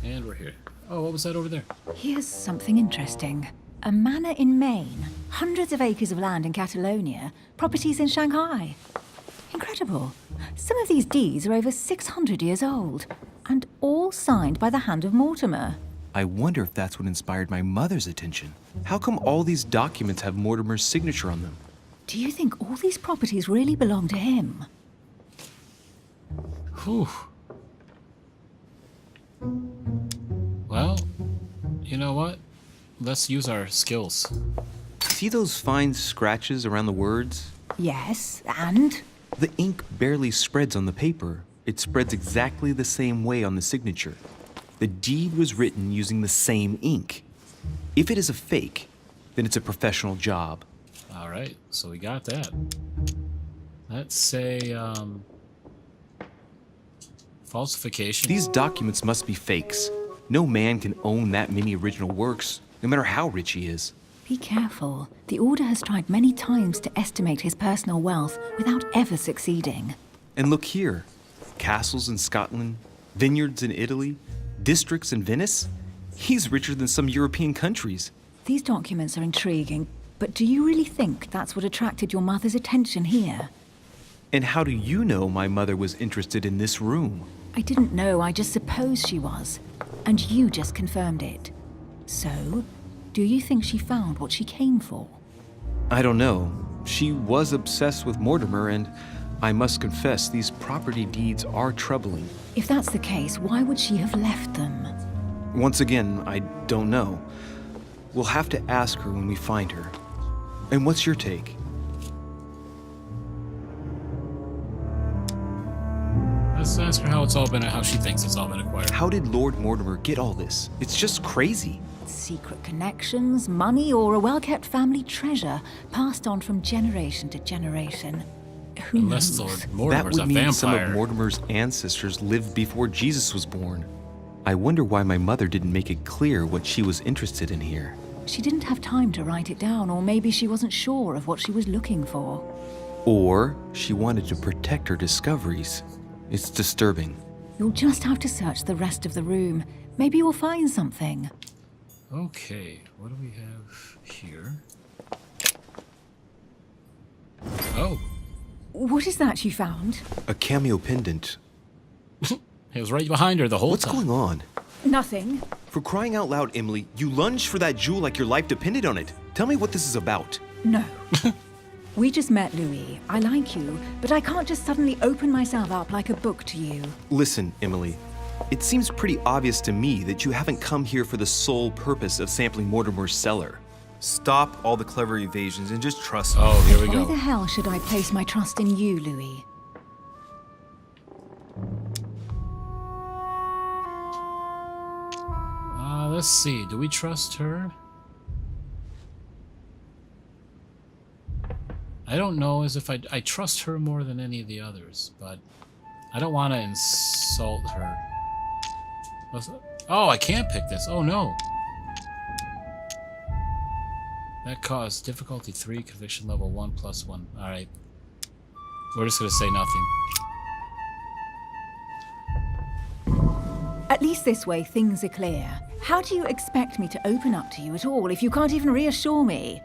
And we're here. Oh, what was that over there? Here's something interesting. A manor in Maine, hundreds of acres of land in Catalonia, properties in Shanghai. Incredible. Some of these deeds are over 600 years old, and all signed by the hand of Mortimer. I wonder if that's what inspired my mother's attention. How come all these documents have Mortimer's signature on them? Do you think all these properties really belong to him? Whew. Well, you know what? Let's use our skills. See those fine scratches around the words? Yes, and? The ink barely spreads on the paper. It spreads exactly the same way on the signature. The deed was written using the same ink. If it is a fake, then it's a professional job. All right, so we got that. Let's say, falsification. These documents must be fakes. No man can own that many original works, no matter how rich he is. Be careful. The Order has tried many times to estimate his personal wealth without ever succeeding. And look here. Castles in Scotland, vineyards in Italy, districts in Venice. He's richer than some European countries. These documents are intriguing, but do you really think that's what attracted your mother's attention here? And how do you know my mother was interested in this room? I didn't know, I just supposed she was. And you just confirmed it. So, do you think she found what she came for? I don't know. She was obsessed with Mortimer, and I must confess, these property deeds are troubling. If that's the case, why would she have left them? Once again, I don't know. We'll have to ask her when we find her. And what's your take? Let's ask her how she thinks it's all been acquired. How did Lord Mortimer get all this? It's just crazy. Secret connections, money, or a well-kept family treasure passed on from generation to generation. Who Unless knows? Lord Mortimer's that would a mean vampire. some of Mortimer's ancestors lived before Jesus was born. I wonder why my mother didn't make it clear what she was interested in here. She didn't have time to write it down, or maybe she wasn't sure of what she was looking for. Or she wanted to protect her discoveries. It's disturbing. You'll just have to search the rest of the room. Maybe you'll find something. Okay, what do we have here? Oh. What is that you found? A cameo pendant. It was right behind her the whole What's time. going on? Nothing. For crying out loud, Emily, you lunged for that jewel like your life depended on it. Tell me what this is about. No. We just met, Louis. I like you, but I can't just suddenly open myself up like a book to you. Listen, Emily. It seems pretty obvious to me that you haven't come here for the sole purpose of sampling Mortimer's cellar. Stop all the clever evasions and just trust me. Oh, here we Why go. the hell should I place my trust in you, Louis? Let's see. Do we trust her? I don't know as if I trust her more than any of the others, but I don't want to insult her. Oh, I can't pick this. Oh, no. That caused difficulty 3, conviction level 1 + 1. All right. We're just going to say nothing. At least this way, things are clear. How do you expect me to open up to you at all if you can't even reassure me?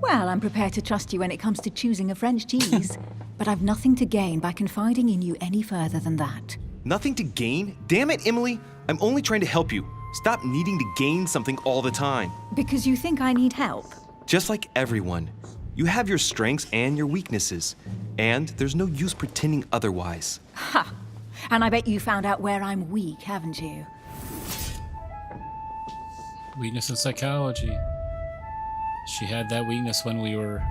Well, I'm prepared to trust you when it comes to choosing a French cheese, but I've nothing to gain by confiding in you any further than that. Nothing to gain? Damn it, Emily! I'm only trying to help you. Stop needing to gain something all the time. Because you think I need help? Just like everyone, you have your strengths and your weaknesses, and there's no use pretending otherwise. Ha! And I bet you found out where I'm weak, haven't you? Weakness in psychology. She had that weakness when we were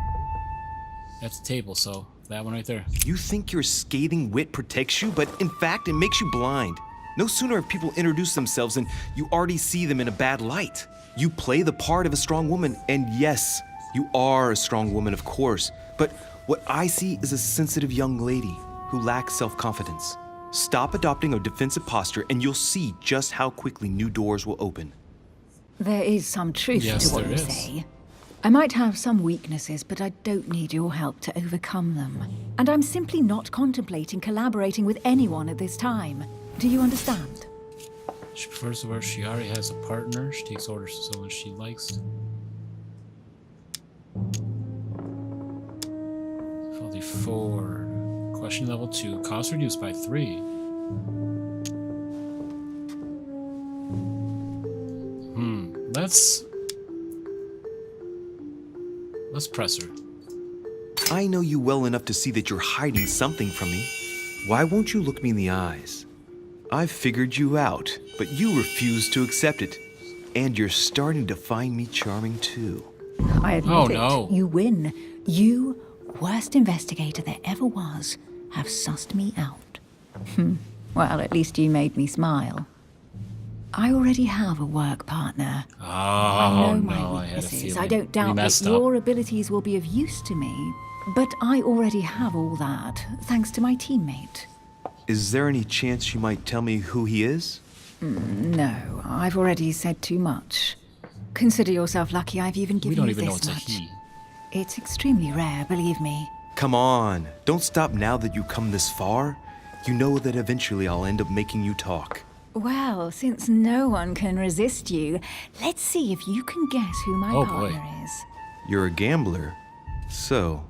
at the table, so that one right there. You think your scathing wit protects you, but in fact, it makes you blind. No sooner have people introduced themselves than you already see them in a bad light. You play the part of a strong woman, and yes, you are a strong woman, of course, but what I see is a sensitive young lady who lacks self-confidence. Stop adopting a defensive posture, and you'll see just how quickly new doors will open. There is some truth Yes, to what there you is. say. I might have some weaknesses, but I don't need your help to overcome them. And I'm simply not contemplating collaborating with anyone at this time. Do you understand? She prefers to where she already has a partner. She takes orders from someone she likes. 44. Question level 2. Cost reduced by 3. Let's press her. I know you well enough to see that you're hiding something from me. Why won't you look me in the eyes? I've figured you out, but you refuse to accept it. And you're starting to find me charming too. I admit Oh, it. no. You win. You, worst investigator there ever was, have sussed me out. Well, at least you made me smile. I already have a work partner. Oh, I know my no, I had a weaknesses. feeling. I don't We doubt that messed up. your abilities will be of use to me, but I already have all that, thanks to my teammate. Is there any chance you might tell me who he is? No, I've already said too much. Consider yourself lucky I've even We given don't you even know this it's a much. he. It's extremely rare, believe me. Come on, don't stop now that you come this far. You know that eventually I'll end up making you talk. Well, since no one can resist you, let's see if you can guess who my Oh, boy. partner is. You're a gambler. So,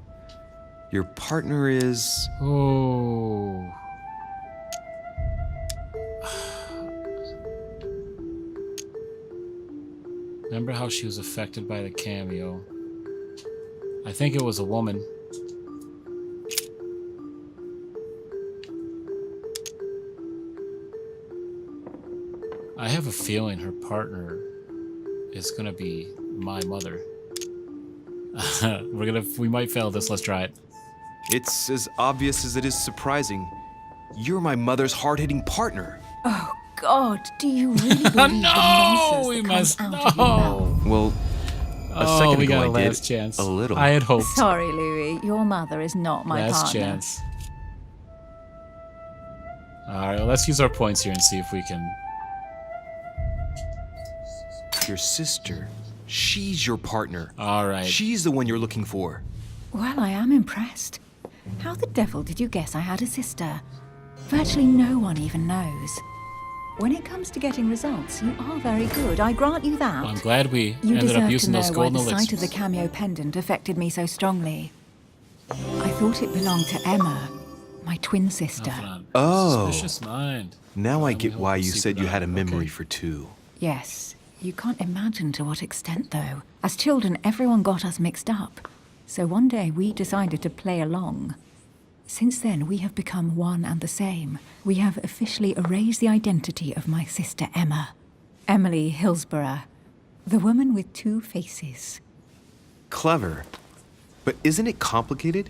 your partner is... Oh. Remember how she was affected by the cameo? I think it was a woman. I have a feeling her partner is gonna be my mother. We might fail this. Let's try it. It's as obvious as it is surprising. You're my mother's hard-hitting partner. Oh, God, do you really believe the nonsense we that must comes out of your mouth? Well, a Oh, second we ago got a I did last chance. a little. I had hoped. Sorry, Louis, your mother is not my Last partner. chance. Alright, well, let's use our points here and see if we can... Your sister. She's your partner. Alright. She's the one you're looking for. Well, I am impressed. How the devil did you guess I had a sister? Virtually no one even knows. When it comes to getting results, you are very good. I grant you that. Well, I'm glad we You ended deserve up to using know those why golden the sight of elixirs. the cameo pendant affected me so strongly. I thought it belonged to Emma, my twin sister. Nothing on Oh. Suspicious mind. Now I we get hope why to you see said what you had a I- memory okay. for two. Yes, you can't imagine to what extent, though. As children, everyone got us mixed up. So one day we decided to play along. Since then, we have become one and the same. We have officially erased the identity of my sister Emma. Emily Hillsborough, the woman with two faces. Clever. But isn't it complicated?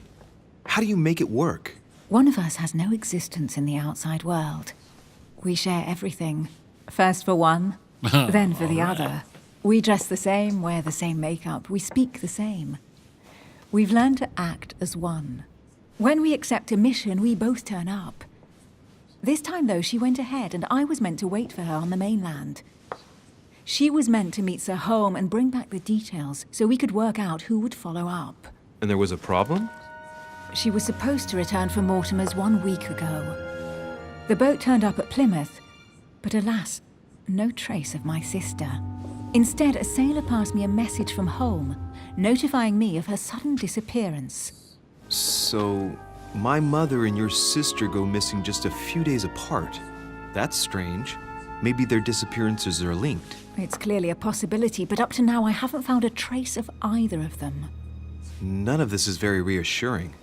How do you make it work? One of us has no existence in the outside world. We share everything. First for one, then for the other. We dress the same, wear the same makeup, we speak the same. We've learned to act as one. When we accept a mission, we both turn up. This time, though, she went ahead, and I was meant to wait for her on the mainland. She was meant to meet Sir Home and bring back the details so we could work out who would follow up. And there was a problem? She was supposed to return from Mortimer's 1 week ago. The boat turned up at Plymouth, but alas, no trace of my sister. Instead, a sailor passed me a message from home, notifying me of her sudden disappearance. So, My mother and your sister go missing just a few days apart. That's strange. Maybe their disappearances are linked. It's clearly a possibility, but up to now I haven't found a trace of either of them. None of this is very reassuring.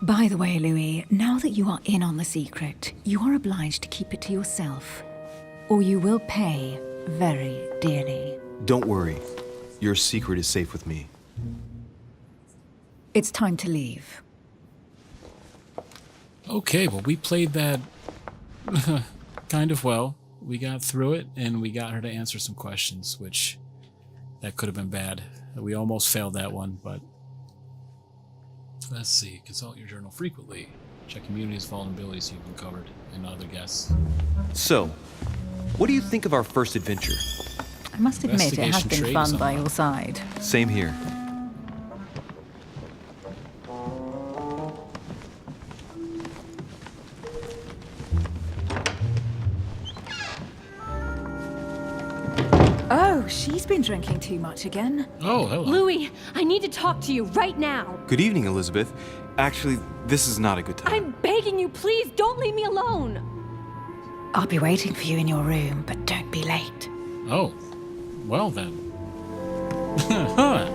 By the way, Louis, now that you are in on the secret, you are obliged to keep it to yourself, or you will pay very dearly. Don't worry. Your secret is safe with me. It's time to leave. Okay, well, we played that kind of well. We got through it, and we got her to answer some questions, which that could have been bad. We almost failed that one, but let's see. Consult your journal frequently. Check communities, vulnerabilities you've uncovered, and other guests. So, what do you think of our first adventure? I must admit, it has Investigation been trade fun is by on. your side. Same here. Oh, she's been drinking too much again. Oh, hello. Louis, I need to talk to you right now. Good evening, Elizabeth. Actually, this is not a good time. I'm begging you, please don't leave me alone. I'll be waiting for you in your room, but don't be late. Oh, well then. Huh.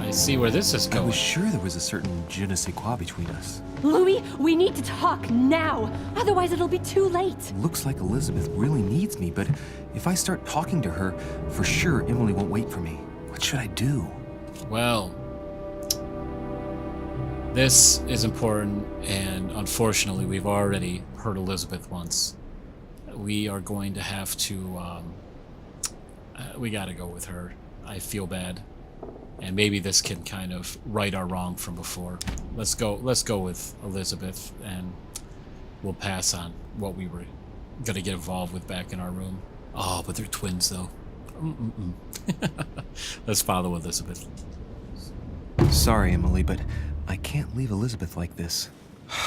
I see where this is I going. was sure there was a certain je ne sais quoi between us. Louis, we need to talk now. Otherwise, it'll be too late. Looks like Elizabeth really needs me, but if I start talking to her, for sure Emily won't wait for me. What should I do? Well, this is important, and unfortunately, we've already hurt Elizabeth once. We are going to have to, we gotta go with her. I feel bad. And maybe this can kind of right our wrong from before. Let's go with Elizabeth, and we'll pass on what we were gonna get involved with back in our room. Oh, but they're twins, though. Let's follow Elizabeth. Sorry, Emily, but I can't leave Elizabeth like this.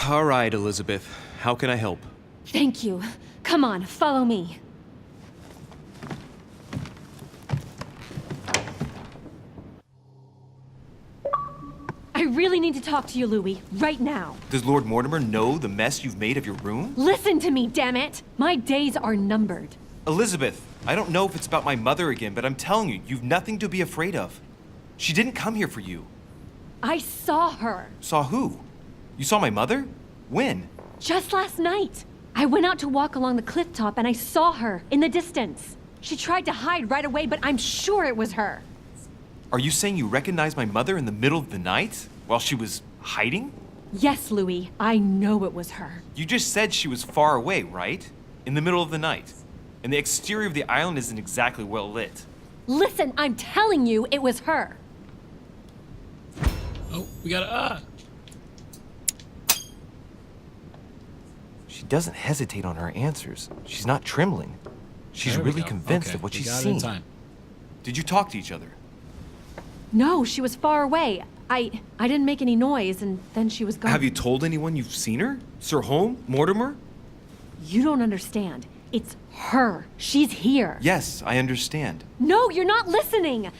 All right, Elizabeth. How can I help? Thank you. Come on, follow me. I really need to talk to you, Louis, right now. Does Lord Mortimer know the mess you've made of your room? Listen to me, damn it! My days are numbered. Elizabeth, I don't know if it's about my mother again, but I'm telling you, you've nothing to be afraid of. She didn't come here for you. I saw her. Saw who? You saw my mother? When? Just last night. I went out to walk along the cliff top and I saw her in the distance. She tried to hide right away, but I'm sure it was her. Are you saying you recognized my mother in the middle of the night while she was hiding? Yes, Louis, I know it was her. You just said she was far away, right? In the middle of the night. And the exterior of the island isn't exactly well lit. Listen, I'm telling you, it was her. Oh, we gotta, She doesn't hesitate on her answers. She's not trembling. She's There we really go. convinced Okay, of what we she's got it in seen. time. Did you talk to each other? No, she was far away. I didn't make any noise, and then she was gone. Have you told anyone you've seen her? Sir Holm? Mortimer? You don't understand. It's her. She's here. Yes, I understand. No, you're not listening.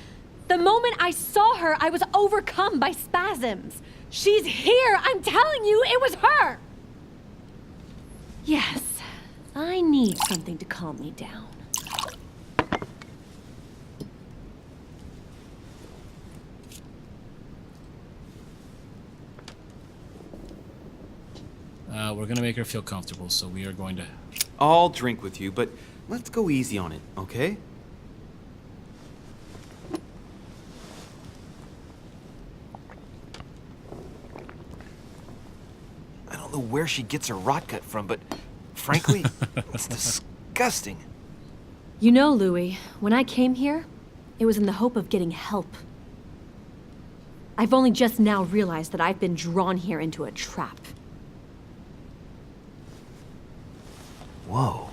The moment I saw her, I was overcome by spasms. She's here. I'm telling you, it was her. Yes, I need something to calm me down. We're gonna make her feel comfortable, so we are going to... I'll drink with you, but let's go easy on it, okay? I don't know where she gets her rot gut from, but frankly, it's disgusting. You know, Louis, when I came here, it was in the hope of getting help. I've only just now realized that I've been drawn here into a trap. Whoa.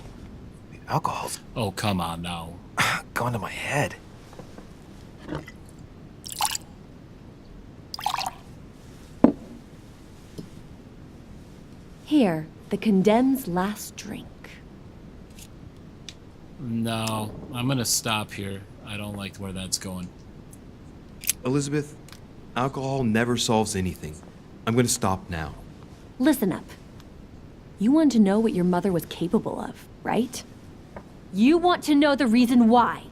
The alcohol's Oh, come on now. gone to my head. Here, the condemned's last drink. No, I'm gonna stop here. I don't like where that's going. Elizabeth, alcohol never solves anything. I'm gonna stop now. Listen up. You want to know what your mother was capable of, right? You want to know the reason why.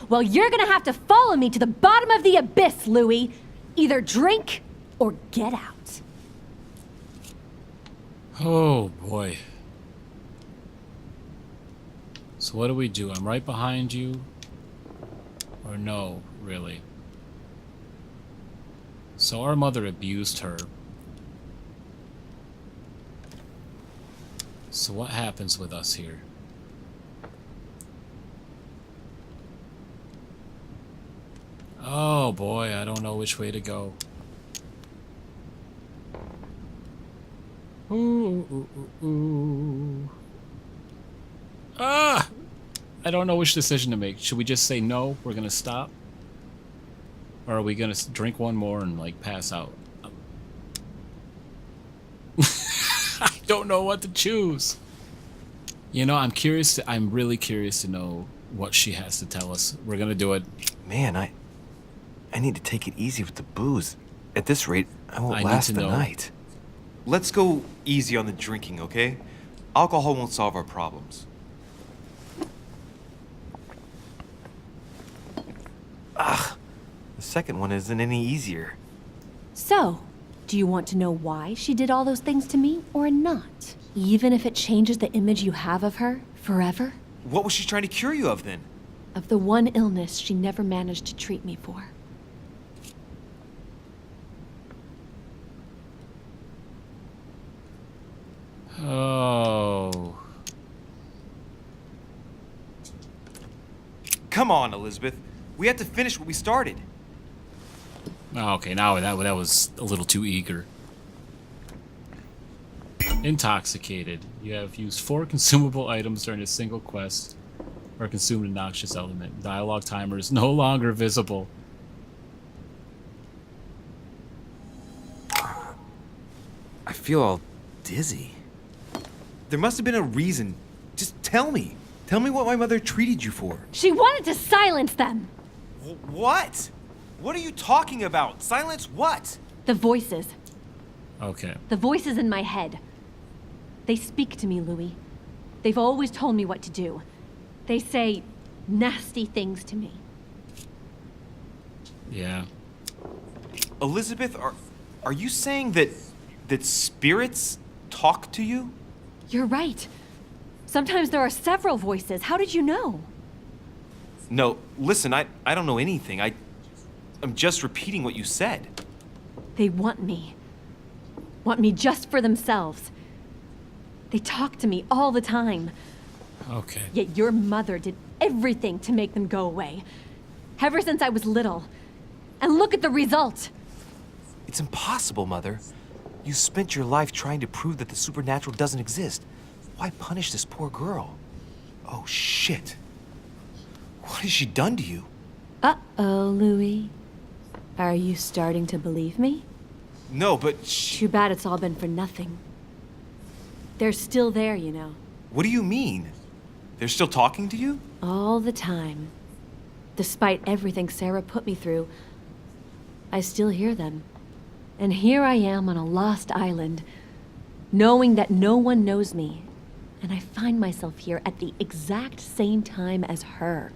Well, you're gonna have to follow me to the bottom of the abyss, Louis. Either drink or get out. Oh, boy. So what do we do? I'm right behind you? Or no, really? So our mother abused her. So what happens with us here? Oh boy, I don't know which way to go. Ooh, ooh, ooh, ooh. Ah! I don't know which decision to make. Should we just say no, we're gonna stop? Or are we gonna drink one more and like pass out? I don't know what to choose. You know, I'm really curious to know what she has to tell us. We're gonna do it. Man, I need to take it easy with the booze. At this rate, I won't I last need to the know. night. Let's go easy on the drinking, okay? Alcohol won't solve our problems. The second one isn't any easier. So, do you want to know why she did all those things to me or not? Even if it changes the image you have of her forever? What was she trying to cure you of then? Of the one illness she never managed to treat me for. Oh. Come on, Elizabeth. We have to finish what we started. Oh, okay, now that was a little too eager. Intoxicated. You have used 4 consumable items during a single quest, or consumed a noxious element. Dialogue timer is no longer visible. I feel all dizzy. There must have been a reason. Just tell me. Tell me what my mother treated you for. She wanted to silence them! What? What are you talking about? Silence what? The voices. Okay. The voices in my head. They speak to me, Louis. They've always told me what to do. They say nasty things to me. Yeah. Elizabeth, are you saying that spirits talk to you? You're right. Sometimes there are several voices. How did you know? No, listen, I don't know anything. I'm just repeating what you said. They want me. Want me just for themselves. They talk to me all the time. Okay. Yet your mother did everything to make them go away. Ever since I was little. And look at the result. It's impossible, Mother. You spent your life trying to prove that the supernatural doesn't exist. Why punish this poor girl? Oh, shit. What has she done to you? Uh-oh, Louis. Are you starting to believe me? No, but Too bad it's all been for nothing. They're still there, you know. What do you mean? They're still talking to you? All the time. Despite everything Sarah put me through, I still hear them. And here I am on a lost island, knowing that no one knows me. And I find myself here at the exact same time as her.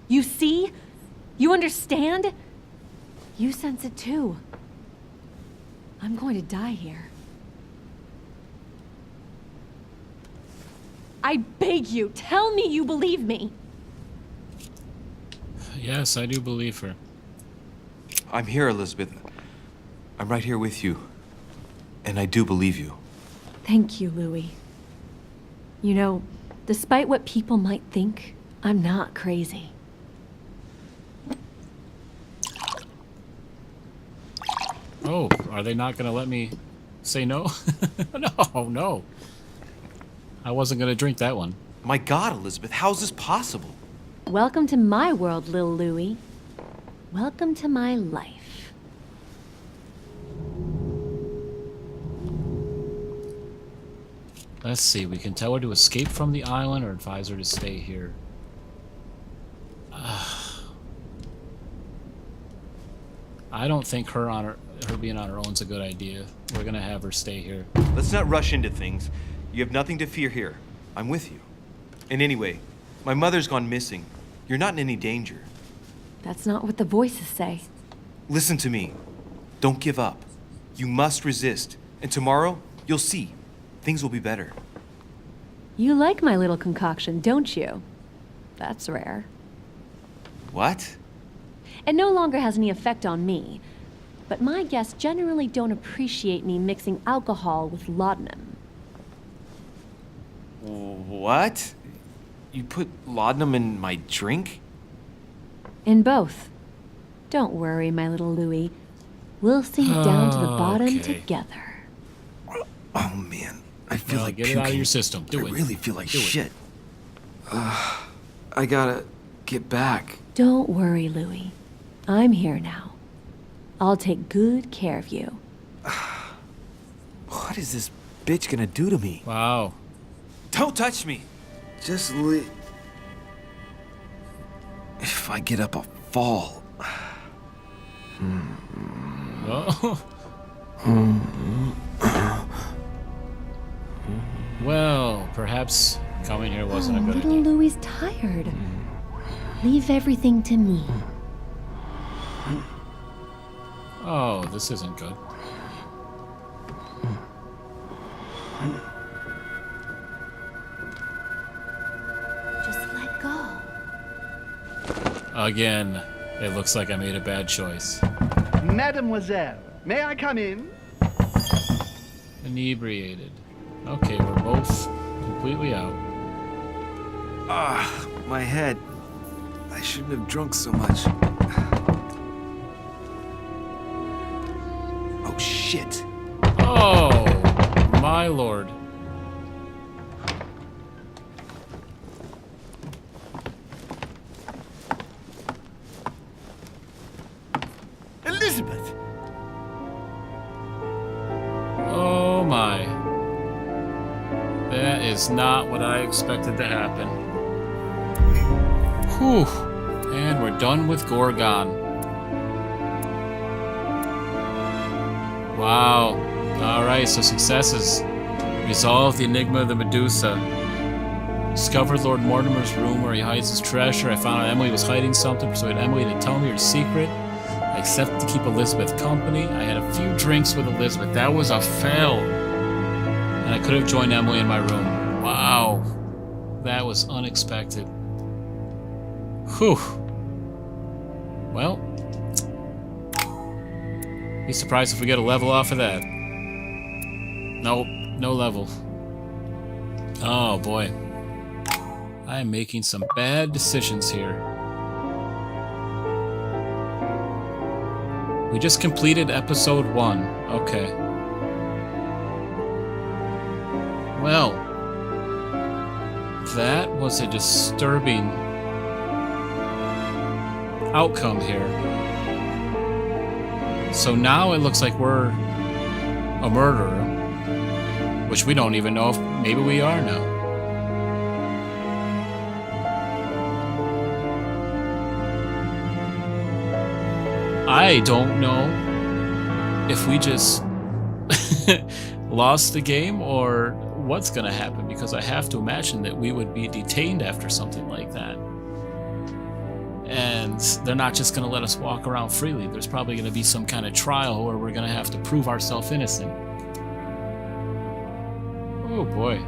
You see? You understand? You sense it too. I'm going to die here. I beg you, tell me you believe me. Yes, I do believe her. I'm here, Elizabeth. I'm right here with you. And I do believe you. Thank you, Louis. You know, despite what people might think, I'm not crazy. Oh, are they not gonna let me say no? No. I wasn't gonna drink that one. My God, Elizabeth, how is this possible? Welcome to my world, Lil Louis. Welcome to my life. Let's see, we can tell her to escape from the island or advise her to stay here. I don't think her on her... her being on her own is a good idea. We're gonna have her stay here. Let's not rush into things. You have nothing to fear here. I'm with you. And anyway, my mother's gone missing. You're not in any danger. That's not what the voices say. Listen to me. Don't give up. You must resist. And tomorrow, you'll see. Things will be better. You like my little concoction, don't you? That's rare. What? It no longer has any effect on me. But my guests generally don't appreciate me mixing alcohol with laudanum. What? You put laudanum in my drink? In both. Don't worry, my little Louie. We'll sink down to the bottom Okay. together. Oh man, I feel like get it out of your system. Do I it. really feel like Do it. shit. I gotta get back. Don't worry, Louie. I'm here now. I'll take good care of you. What is this bitch gonna do to me? Wow. Don't touch me! Just leave. If I get up, I'll fall. Oh. Well, perhaps coming here wasn't a good little idea. Louie's tired. Leave everything to me. Oh, this isn't good. Just let go. Again, it looks like I made a bad choice. Mademoiselle, may I come in? Inebriated. Okay, we're both completely out. My head. I shouldn't have drunk so much. Oh shit. Oh, my lord. Elizabeth! Oh my. That is not what I expected to happen. Whew. And we're done with Gorgon. Wow. Alright, so successes. Resolve the enigma of the Medusa. Discovered Lord Mortimer's room where he hides his treasure. I found out Emily was hiding something, persuaded Emily to tell me her secret. I accepted to keep Elizabeth company. I had a few drinks with Elizabeth. That was a fail. And I could have joined Emily in my room. Wow. That was unexpected. Whew. Well. Be surprised if we get a level off of that. Nope. No level. Oh boy. I am making some bad decisions here. We just completed episode 1. Okay. Well, that was a disturbing outcome here. So now it looks like we're a murderer, which we don't even know if maybe we are now. I don't know if we just lost the game or what's going to happen, because I have to imagine that we would be detained after something like that. And they're not just going to let us walk around freely. There's probably going to be some kind of trial where we're going to have to prove ourselves innocent. Oh boy.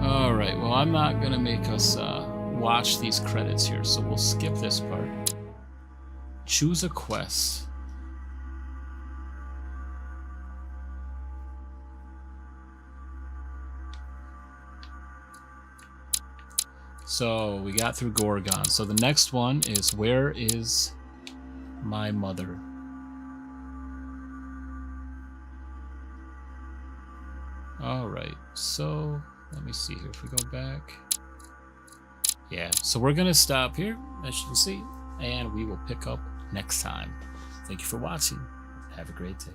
Alright, well, I'm not going to make us watch these credits here, so we'll skip this part. Choose a quest. So we got through Gorgon. So the next one is, where is my mother? Alright, so let me see here if we go back. Yeah, so we're gonna stop here, as you can see, and we will pick up next time. Thank you for watching. Have a great day.